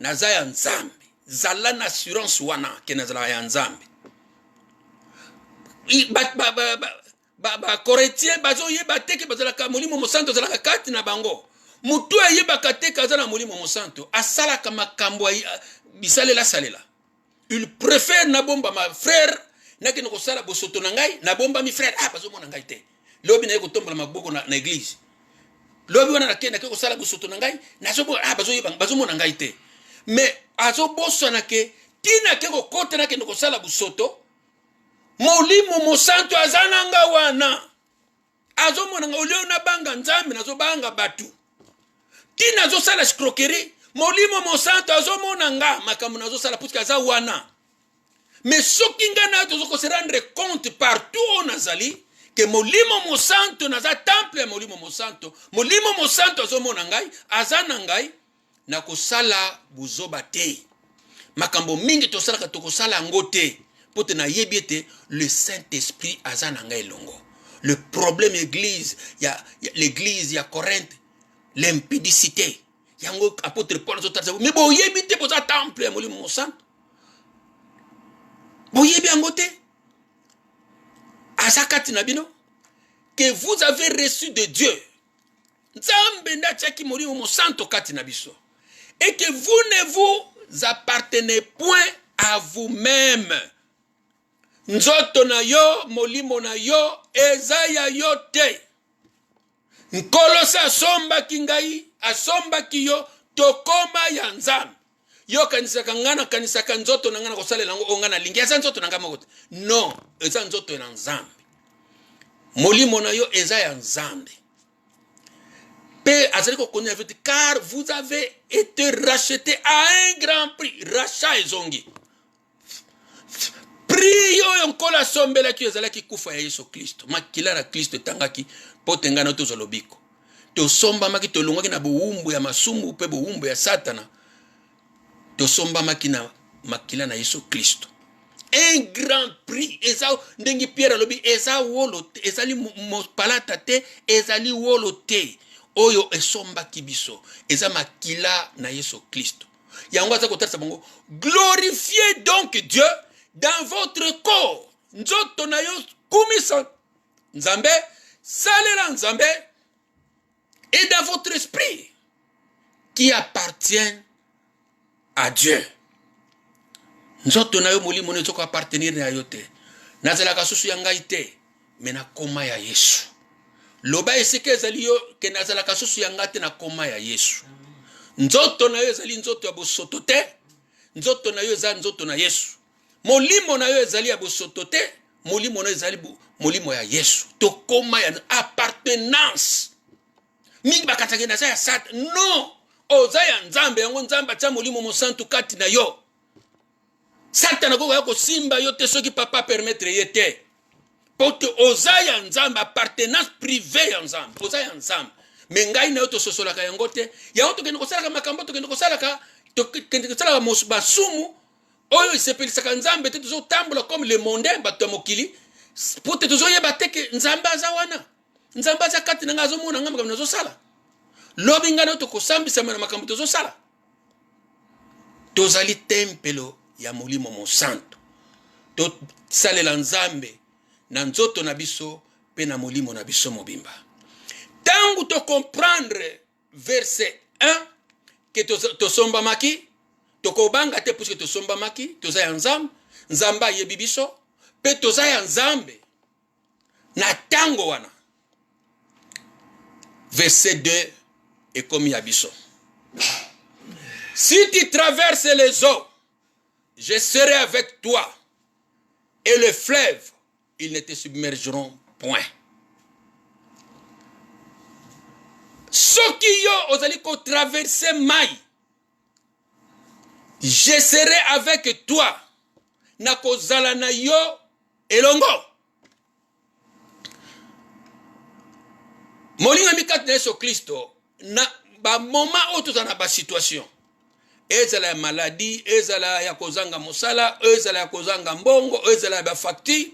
Naza ya nzambe. Zala na assurance wana ke nazala ya nzambe. Koretien bazo yeba te ke bazala ka Molimo Mosanto zala kati na bango. Mutu ayebaka te kaza na Molimo Mosanto asalaka makambo bisalela salela. Il préfère na bomba ma frère na ke no sala bosoto na ngai na bomba mi frère bazo mona ngai te. Lobi na ko tombola maboko na église. Lobi wana na ke ko sala bosoto na ngai na zo bazo mona ngai te. Mais azo boso na ke tina ke ko kota na ke no sala bosoto Molimo Mosanto azana nga wana. Azo mona nga olio na banga nzambe nazo banga batu. Tina nazo sala escroquerie, Molimo Mosanto azo mona nga makambo nazo sala puska za wana. Mais soki nga na tozo ko se rendre compte partout on azali que Molimo Mosanto naza temple ya Molimo Mosanto. Molimo Mosanto azo mona ngai, azana ngai na ko sala buzoba te. Makambo mingi to sala ka to ko sala ngote. Pote na yebiete le Saint-Esprit azana ngai longo. Le problème église, l'église ya Corinthe, l'impudicité. Yango apôtre Paul zotaza. Mais bo yebite poza temple ya Molimo Mosanto. Bo yebi angote. Azakati na bino que vous avez reçu de Dieu. Nzambe nda tchaki Molimo Mosanto kati na biso. Et que vous ne vous appartenez point à vous-même. Nzoto na yo, molimo na yo, ezaya yo te. Nkolo sa asomba kingai, asomba kiyo, tokoma ya nzambe. Yo kanisaka ngana, kanisaka nzoto na ngana kosale lango ongana lingi. Eza nzoto na ngama kote. Non, eza nzoto na nzambe. Molimo na yo, ezaya nzambe. Pe azaliko koni avete, car vous avez été racheté à un grand prix. Rachat ezongi. Priyo yonkola sombela ki ezalaki kufa ya Yesu Kristo. Makila na Kristo tangaki pote ngana tozo lobiko. To somba maki to longaki na buumbu ya masumu pe buumbu ya satana. To somba maki na makila na Yesu Kristo. un grand prix. Eza ndengi Pierre alobi eza wolo ezali palata te ezali wolo te. Oyo esomba kibiso eza makila na Yesu Kristo. Yango aza kotalisa bango glorifiez donc Dieu dans votre corps. Nzoto na yo kumisa Nzambe, salela Nzambe, et dans votre esprit qui appartient à Dieu. Nzoto na yo molimo ne zoko appartenir na yo te. Nazalaka susu ya ngai te, me na koma ya Yesu. Loba eseke ezali yo ke nazalaka susu ya ngai te na koma ya Yesu. Nzoto na yo ezali nzoto ya bosoto te, nzoto na yo ezali nzoto na Yesu. Molimo na yo ezali ya bosoto te, molimo na yo ezali molimo ya Yesu. To koma ya appartenance. Mingi bakatake na ya sat. No, oza ya Nzambe, yango Nzambe atia molimo mosantu kati na yo. Satan ako yako simba yo te soki papa permettre yete. Pote oza ya Nzambe, appartenance privée ya Nzambe. Oza ya Nzambe. Mengai na yo to sosolaka yango te. Yango to kende kosalaka makambo, to kende kosalaka basumu. Oyo isepelisaka Nzambe te tozo tambola comme le monde bato ya mokili. Pote tozo yeba te ke Nzambe aza wana. Nzambe aza kati na nga azomona nga makambo nazosala. Lobi nga na yo to kosambisa na makambo tozosala. Tozali tempelo ya molimo mosantu. To salela Nzambe na nzoto na biso pe na molimo na biso mobimba. Tangu to comprendre verset 1 que to somba maki, to kobanga te puisque to somba maki, to za ya Nzambe, Nzambe ayebi biso, pe to za ya Nzambe na tango wana. Verset 2 est comme yabiso. Si tu traverses les eaux, je serai avec toi, et le fleuve, ils ne te submergeront point. Soki yo ozali ko traverser mai, je serai avec toi, na kozala na yo elongo. Molinga mikati na Yesu Kristo, na ba moment oto na ba situation. Ezala ya maladie, ezala ya kozanga mosala, ezala ya kozanga mbongo, ezala ya ba facture.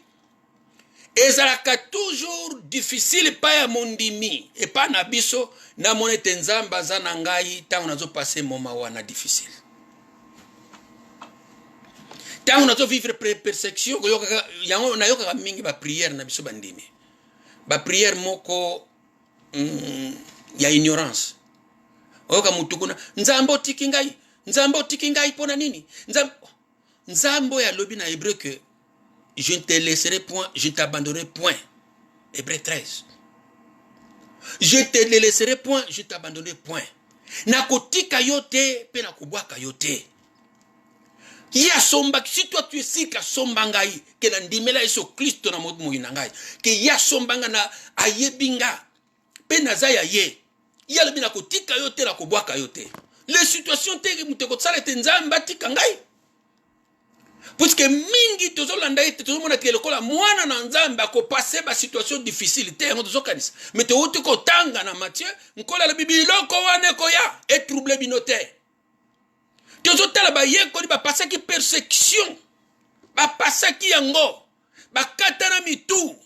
Ezala ka toujours difficile pa ya mondimi et pa na biso na monete Nzamba za na ngai tango nazo passer moment wana difficile. Tango nazo vivre persecution yango na yoka mingi ba prière na biso bandimi. Ba prière moko ya ignorance. Oka mutukuna Nzambo tiki ngai pona nini? Nzambo ya lobi na hébreu que je ne te laisserai point, je ne t'abandonnerai point. Hébreu 13. Je te laisserai point, je t'abandonnerai point. Nakotika yote pe nakubwaka yote. Ya somba, si toi tu es sika somba ngai ke na ndimela Yesu Kristo na moyina ngai ke ya somba na ayebinga pe nazaya ye. Ya lobi nakotika yote nakubwaka yote. Les situations te muteko tsala te Nzamba tika ngai. Puisque mingi tozolanda ete tozomona ke lokola mwana na Nzambe ako passer ba situation difficile te yango tozokanisa. Mais te wote ko tanga na Matthieu nkola la Bible loko wane ko ya et trouble binote. Tozotala ba ye ko ba passer ki persécution. Ba passer ki yango. Ba katana mitu.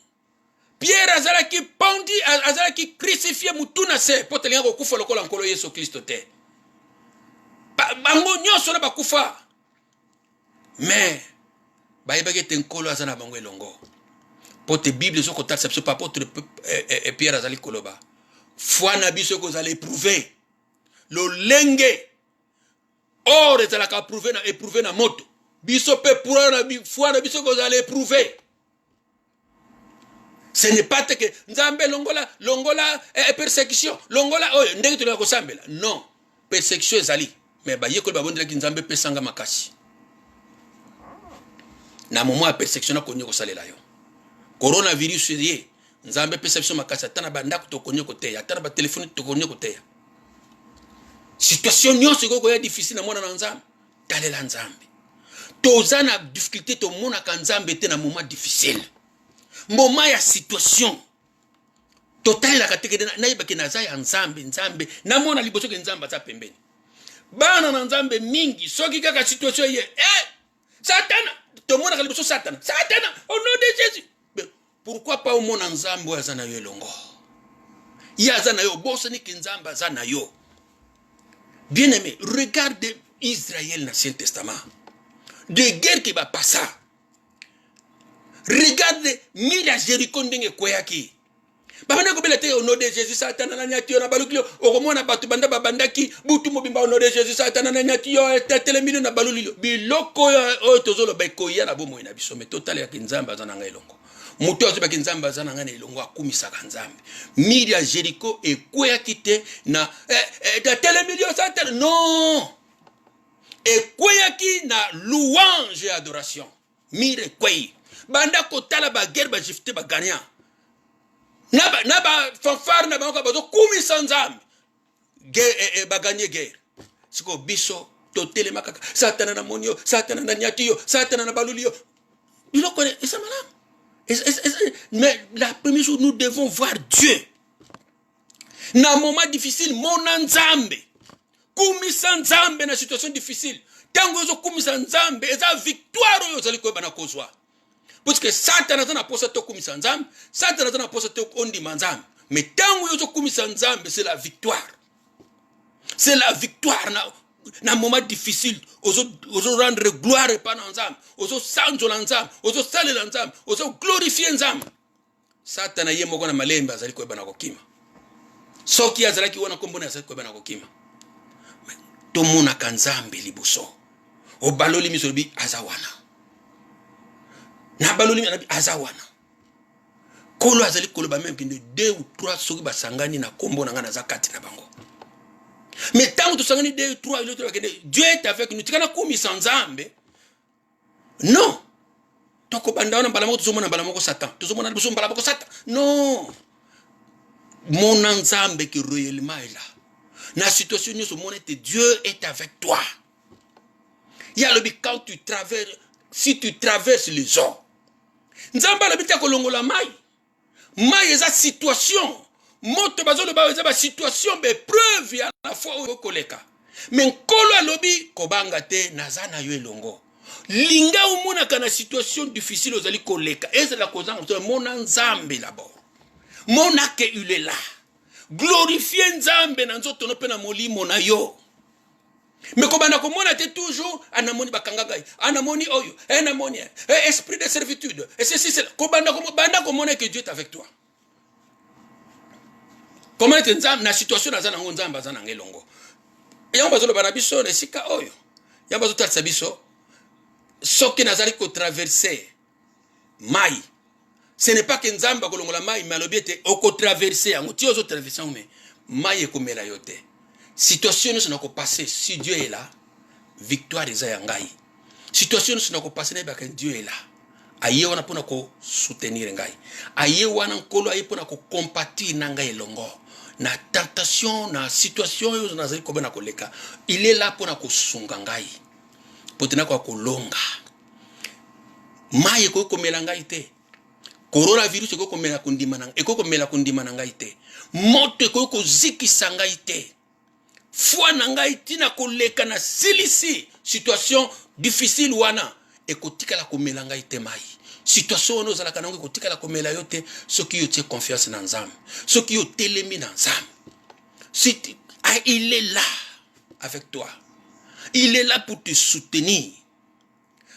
Pierre azalaki pondi azalaki crucifié mutu na se pote linga ko kufa lokola nkolo Yesu Kristo te. Bango nyonso na bakufa. Mais bayebaki te nkolo azana bango elongo. Pote Bible soko tatsa biso pa pote Pierre azali koloba. Foi na biso ko zali éprouver. Lo lenge or ezalaka éprouver na moto. Biso pe pour na foi na biso ko zali éprouver. Ce n'est pas que Nzambe longola persécution, longola oyo ndenge to ko sambela. Non, persécution ezali. Mais ba yekol ba bondela ki Nzambe pesanga makasi. Na moment ya persécution na konyo ko salela yo. Coronavirus ye Nzambe perception makasi atana ba ndako to konyo ko teya, atana ba téléphone to konyo ko teya. Situation nyonso ko ya difficile na mwana na Nzambe, talela Nzambe. Toza na difficulté to mona ka Nzambe te na moment difficile. Moment ya situation. Total la kateke na yebaki na za ya Nzambe na mona liboso ke Nzambe za pembeni. Bana na Nzambe mingi soki kaka situation ye Satan tout le monde a le Satan. Satan, au nom de Jésus. Mais pourquoi pas au monde en Zambo azana yo longo? Yazana yo bosani kinzamba zana yo. Bien aimé, regarde Israël dans l'Ancien Testament. De guerre qui va passer. Regarde Mila Jéricho ndenge kweyaki. Babana ko belete au nom de Jésus Satan na nyati yo na balukilo okomona batu banda babandaki butu mobimba au nom de Jésus Satan na nyati yo tetele mino na balulilo biloko o tozolo beko ya na bomo ina biso me total ya kinzamba zana ngai longo. Mutu azoba kinzamba zana ngai longo akumisa kanzambe. Mila Jéricho ekweyaki te na tetele milio Satan non. Ekweyaki na louange et adoration. Mire kwei. Banda kotala ba guerre ba jifte ba gagnant. Naba fanfare na bango bazo kumi sanzam. Guerre ba gagner guerre. Siko biso totele makaka. Satana na monio, Satana na nyatio, Satana na balulio. Il le connaît, et ça madame. Mais la première chose nous devons voir Dieu. Na moment difficile mon nzambe. Kumi sanzambe na situation difficile. Tango zo kumi sanzambe eza victoire yo zali ko bana kozwa. Parce que Satan a posé to kumisa nzambe, Satan a posé to ondi manzambe. Mais tant que yo kumisa nzambe, c'est la victoire. C'est la victoire na moment difficile. Ozo rendre gloire par nzambe, ozo sanzo nzambe, ozo sale nzambe, ozo glorifier nzambe. Satan yemo ko na malemba azali ko bana kokima. Soki azali ki wana kombo na azali ko bana kokima. To mona kanzambe liboso. O baloli misobi azawana. Na baloli na azawana. Kolo azali kolo ba même pinde 2 ou 3 soki basangani na kombo na ngana zakati na bango. Mais tant que tu sangani 2 ou 3 Dieu est avec nous. Tikana komi sanzambe. Non. Toko banda na balamoko tuzomona balamoko Satan. Tuzomona biso balamoko Satan. Non. Mon nzambe qui réellement est là. Na situation nous monnaie Dieu est avec toi. Il y a le but quand tu traverses, si tu traverses les eaux. Nzamba la bita kolongola mai. Mai eza situation. Moto bazolo ba eza ba situation be preuve à la fois au koleka. Mais nkolo alobi kobanga te nazana yo elongo. Linga umona kana situation difficile ozali koleka. Eza la kozanga mona nzambe d'abord. Mona ke il est là. Glorifier nzambe na nzoto no pe na molimo na yo. Mais comme on a toujours, anamoni bakangagai, anamoni oyo, anamoni, esprit de servitude, et ceci, c'est comme on a que Dieu est avec toi. Comment est la situation dans un nzamba dans un longo? Et on va dire banabiso ne sika oyo. Ya bazo tatsa biso. Soki nazali ko traverser mai. Ce n'est pas que nzamba kolongola mai, mais l'objet au ko traverser, on tio zo traverser mais mai e komela yote. Situation nous n'a pas passé si Dieu est là, victoire est yangai. Situation nous n'a pas passé que Dieu est là. Aye wana pona ko soutenir ngai. Aye wana nkolo aye pona ko compatir ngai longo. Na tentation na situation yo na zali ko bana koleka. Il est là pona ko sunga ngai. Potena ko kolonga. Maye ko komela ngai te. Coronavirus ko komela kundima nanga. Eko komela kundima ngai te. Moto ko zikisa ngai te. Foi nangai tina koleka na silisi situation difficile wana ekotika la komela ngai te mai situation ono zala kanango ekotika la komela yote soki yo tie confiance na nzambe soki yo telemi na nzambe il est là avec toi il est là pour te soutenir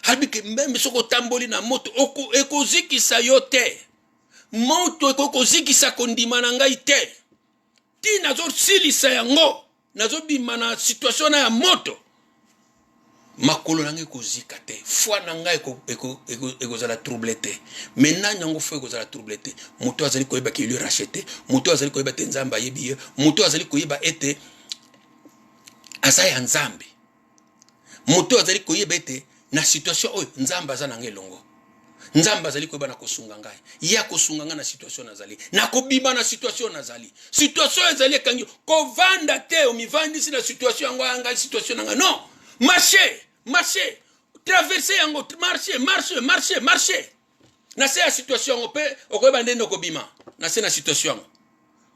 habike même soko tamboli na moto ekozikisa yote moto ekozikisa kondima na ngai te tina zo silisa yango nazobi mana situation na ya moto makolo nange kozika te foi nanga ekozala troublé te maintenant nyango foi ekozala troublé te moto azali koyeba ki lui racheter moto azali koyeba te nzamba yebi moto azali koyeba ete asa ya nzambe moto azali koyeba ete na situation oyo nzamba za nange longo nzamba azali koyeba na kosunga ngai ya kosunga ngai na situation nazali na kobima na situation nazali situation ezali kangi kovanda te omivandisi na situation yango anga situation nanga non marcher traverser yango marcher na se ya situation yango pe okoyeba ndenge okobima na se na situation yango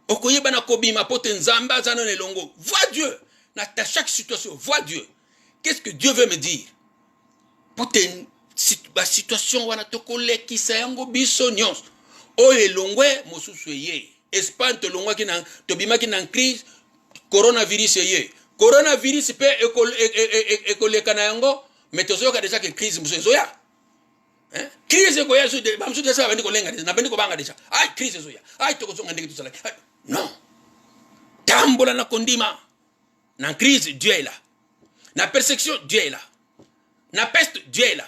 okoyeba na kobima pote nzamba za na elongo vois Dieu na ta chaque situation vois Dieu qu'est-ce que Dieu veut me dire pote ba situation wana tokolekisa yango biso nyonso oyo elongwe mosusu ye Espagne tolongwaki na tobimaki na crise coronavirus ye coronavirus pe ekoleka na yango mais tozoyoka déjà que crise mosusu ezoya crise ekoya so de bamsusu desa bandi kolenga na bandi kobanga déjà ay crise ezoya ay tokozonga ndenge tosala non tambola na kondima na crise Dieu est là na persécution Dieu est là na peste Dieu est là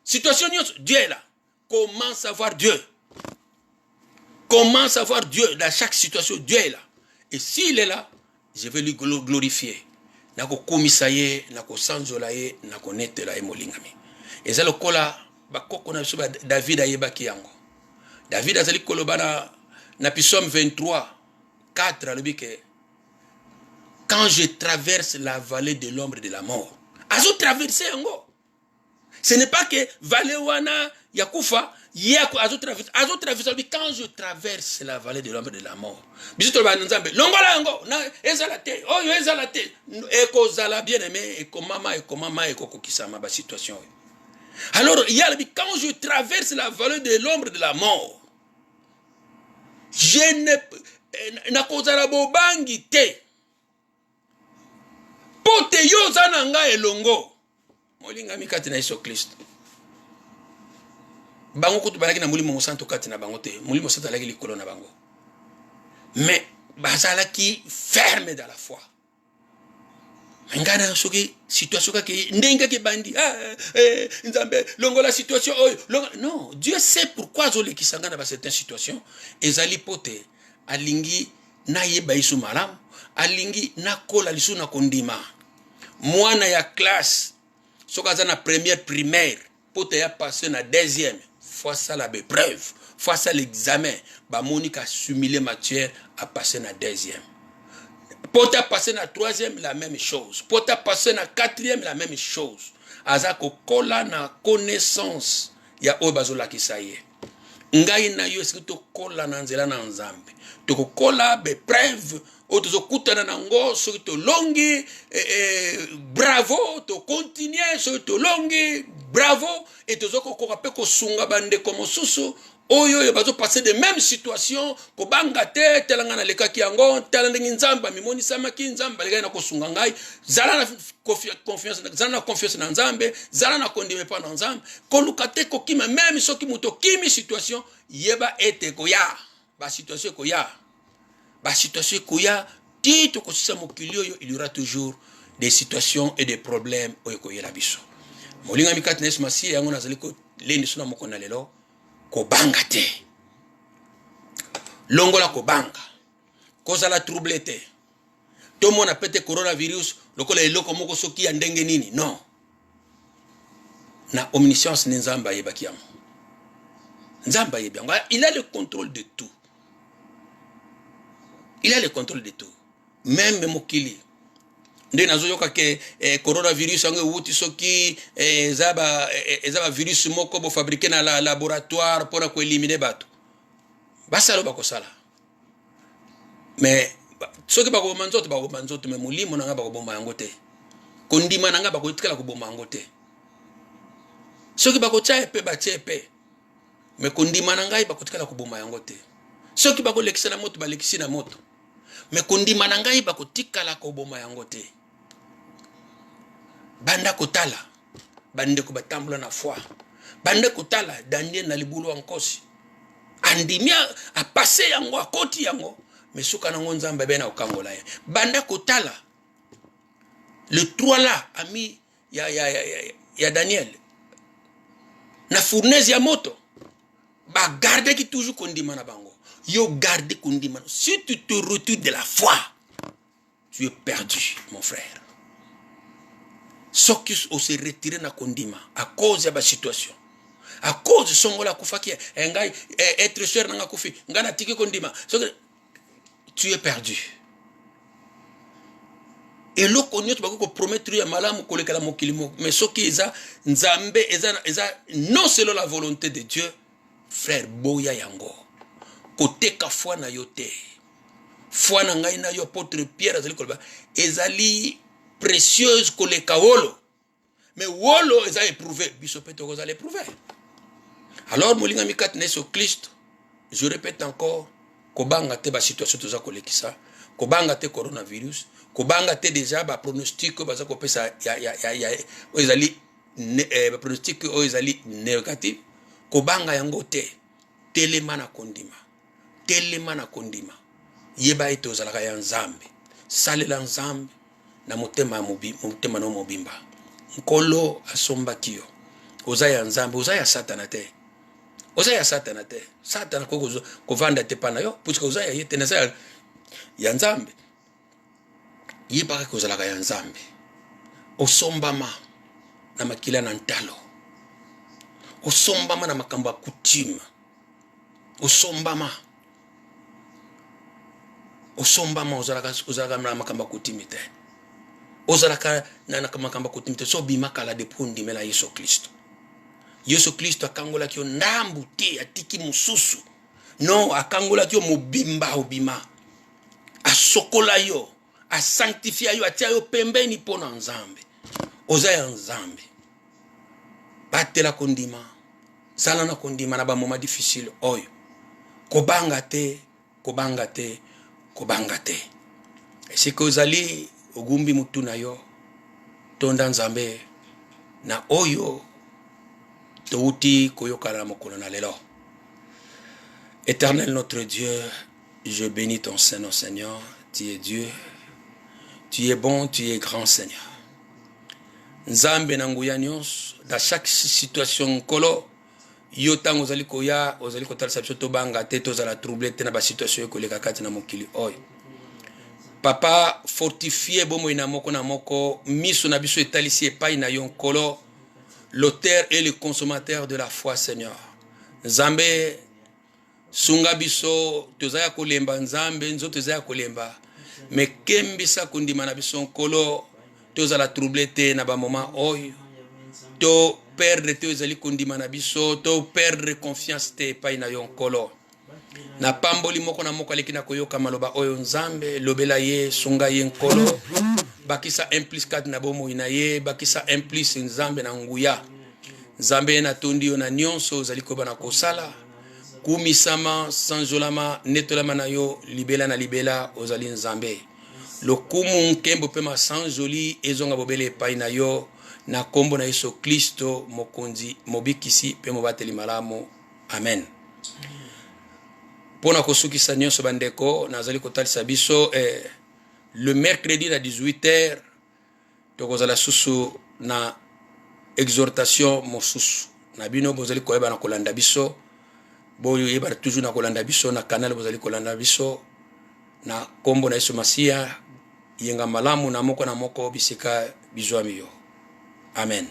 situation Dieu est là. Commence à voir Dieu. Commence à voir Dieu dans chaque situation. Dieu est là. Et s'il est là, je vais lui glorifier. Nako komisaye, nako sanzolaye, nako netelaye molingami. Et ça le kola bakoko na biso David ayebaki yango. David azali kolobana na Psaume 23 4 alobi ke quand je traverse la vallée de l'ombre de la mort. Azo traverser yango. Ce n'est pas que vallée wana yakufa azo traverse quand je traverse la vallée de l'ombre de la mort. Biso to ba nzambe longola yango na ezala te oyo ezala te ekozala bien aimé ekomama ekokokisama ba situation. Alors il y a quand je traverse la vallée de l'ombre de la mort, je ne nakozala bobangi te. Pote yo zananga elongo. Molinga mikati na Yesu Kristo. Bango kutu balaki na mulimo mosanto kati na bango te. Mulimo mosanto alaki likolo na bango. Mais bazalaki ferme dans la foi. Ngana soki situation kaki ndenga ke bandi nzambe longola situation oyo non, Dieu sait pourquoi zo lekisanga na ba certaines situations ezali pote alingi na yeba isu malamu alingi na kola lisu na kondima mwana ya classe sokaza na première primaire pote ya passer na deuxième fois ça la épreuve fois ça l'examen ba monika assimiler matière à passer na deuxième. Pour ta passer na troisième, la même chose. Pour ta passer na quatrième, la même chose. Azako kola na connaissance ya obazola kisaye. Ngai na yo eski to kola na nzela na nzambe. To kola be preuve otozo kutana na ngo so to longi bravo to continuer so to longi bravo et tozo ko pe ko sunga bande comme susu. Oyo yo bazo passer de même situation ko banga te telanga na lekaki yango telanga nzamba mimoni samaki nzamba lega na kosunga ngai zala na confiance na nzambe zala na kondime pa na nzambe ko lukate ko kima même soki muto kimi situation yeba ete ko ya ba situation ko ya tito ko sisa mokilio yo il y aura toujours des situations et des problèmes oyo ko yela biso molinga mikati na Yesu Masiya yango nazali ko lendi suna moko na lelo kobanga te longola kobanga kozala trouble te to mona pete coronavirus lokola eloko moko soki ya ndenge nini non na omniscience ni nzamba yebaki yango nzamba yebi yango il a le contrôle de tout même mokili nde nazoyoka ke coronavirus yango wuti soki ezaba virus moko bo fabriquer na la laboratoire pour ko éliminer bato basalo bakosala mais soki bako manzoto mais mulimo nanga bako bomba yango te kondima nanga bako itikala ko bomba yango te soki bako tcha epe ba tcha epe mais kondima nanga bako itikala ko bomba yango te soki bako lekisa na moto ba lekisi na moto mais kondima nanga bako tikala ko bomba yango te. Banda kotala bande ko batambula na foi bande kotala Daniel na libulu ankosi andimia a passer yango a koti yango mais suka na nzamba bena okangola ye banda kotala le 3 là ami ya Daniel na fournaise ya moto ba garder qui toujours kondima na bango yo garder kondima si tu te retires de la foi tu es perdu mon frère. Soki o se retirer na kondima à cause de la situation à cause de songola kufaki ngai être cher na kufi ngana tiki kondima tu es perdu et lo konyo tu bako promettre ya malamu kolekala mokilimo mais soki eza nzambe eza non selon la volonté de Dieu frère boya yango koteka foi na yote foi na ngai na yo apôtre Pierre azali kolba ezali précieuse koleka wolo mais wolo eza éprouvé biso pe tokoza l'éprouver. Alors molinga mikat na Yesu Christ, je répète encore, kobanga te ba situation toza kolekisa, kobanga te coronavirus, kobanga te déjà ba pronostic baza kopesa ya ezali ba pronostic ezali négatif, kobanga yango te, telema na kondima. Telema na kondima. Yeba ete ozalaka ya Nzambe. Salela Nzambe na motema no mobimba. Nkolo asombaki yo. Oza ya Nzambe, oza ya Satana te. Oza ya Satana te. Satana kovanda te pana yo, puisque oza ya yete na ya Nzambe. Yeba ke ozalaka ya Nzambe. Osombama na makila na ntalo. Osombama na makamba kutima. Osombama ozalaka na makamba kutimite. Ozalaka na makamba kutimite. So bimaka la depundi mela Yesu Kristo. Yesu Kristo akangola kyo ndambu te atiki mususu. No, akangola kyo mobimba obima. Asokola yo, asanctifia yo, atia yo pembeni pona Nzambe. Oza ya Nzambe. Batela kondima. Sala na kondima na ba moment difficile oyo. Kobanga te, kobanga te, kobanga te. Esiko ozali ogumbi mutu na yo, tonda Nzambe na oyo touti koyoka na mokolo na lelo. Éternel notre Dieu, je bénis ton Saint-Nom, Seigneur. Tu es Dieu, tu es bon, tu es grand, Seigneur. Nzambe na nguya nyonso, dans chaque situation kolo, yo tango ozali koya, ozali kotalisa biso tobanga te, tozala troublé te na ba situation ekoleka kati na mokili oyo. Papa, fortifie bomo ina moko na moko, miso na biso etalisi epai na yo nkolo, l'auteur et le consommateur de la foi, Seigneur. Nzambe, sunga biso, tozaya kolemba Nzambe, nzo tozaya kolemba, me kembisa kundima na biso nkolo, tozala troublé te na ba moment oyo, to perdre te ozali kundima na biso, to perdre confiance te epai na yo nkolo. Na pamboli moko na moko aleki na koyoka maloba oyo Nzambe, lobela ye, sunga ye nkolo, bakisa impliskat na bomo ina ye, bakisa implis Nzambe na nguya. Nzambe na tondi yo na nyonso ozali koba na kosala, kumisama, sanjolama, netolama na yo, libela na libela ozali Nzambe. Lokumu nkembo pema sanjoli ezonga bobele epai na yo, na kombo na Yesu Kristo mokonzi mobikisi pe mobateli malamu. Amen. Pona kosukisa nyonso bandeko nazali kotalisa biso le mercredi à 18h tokozala susu na exhortation mosusu na bino bozali koyeba na kolanda biso boyo yeba toujours na kolanda biso na canal bozali kolanda biso na kombo na Yesu Masia yenga malamu na moko bisika bizwa miyo. Amen.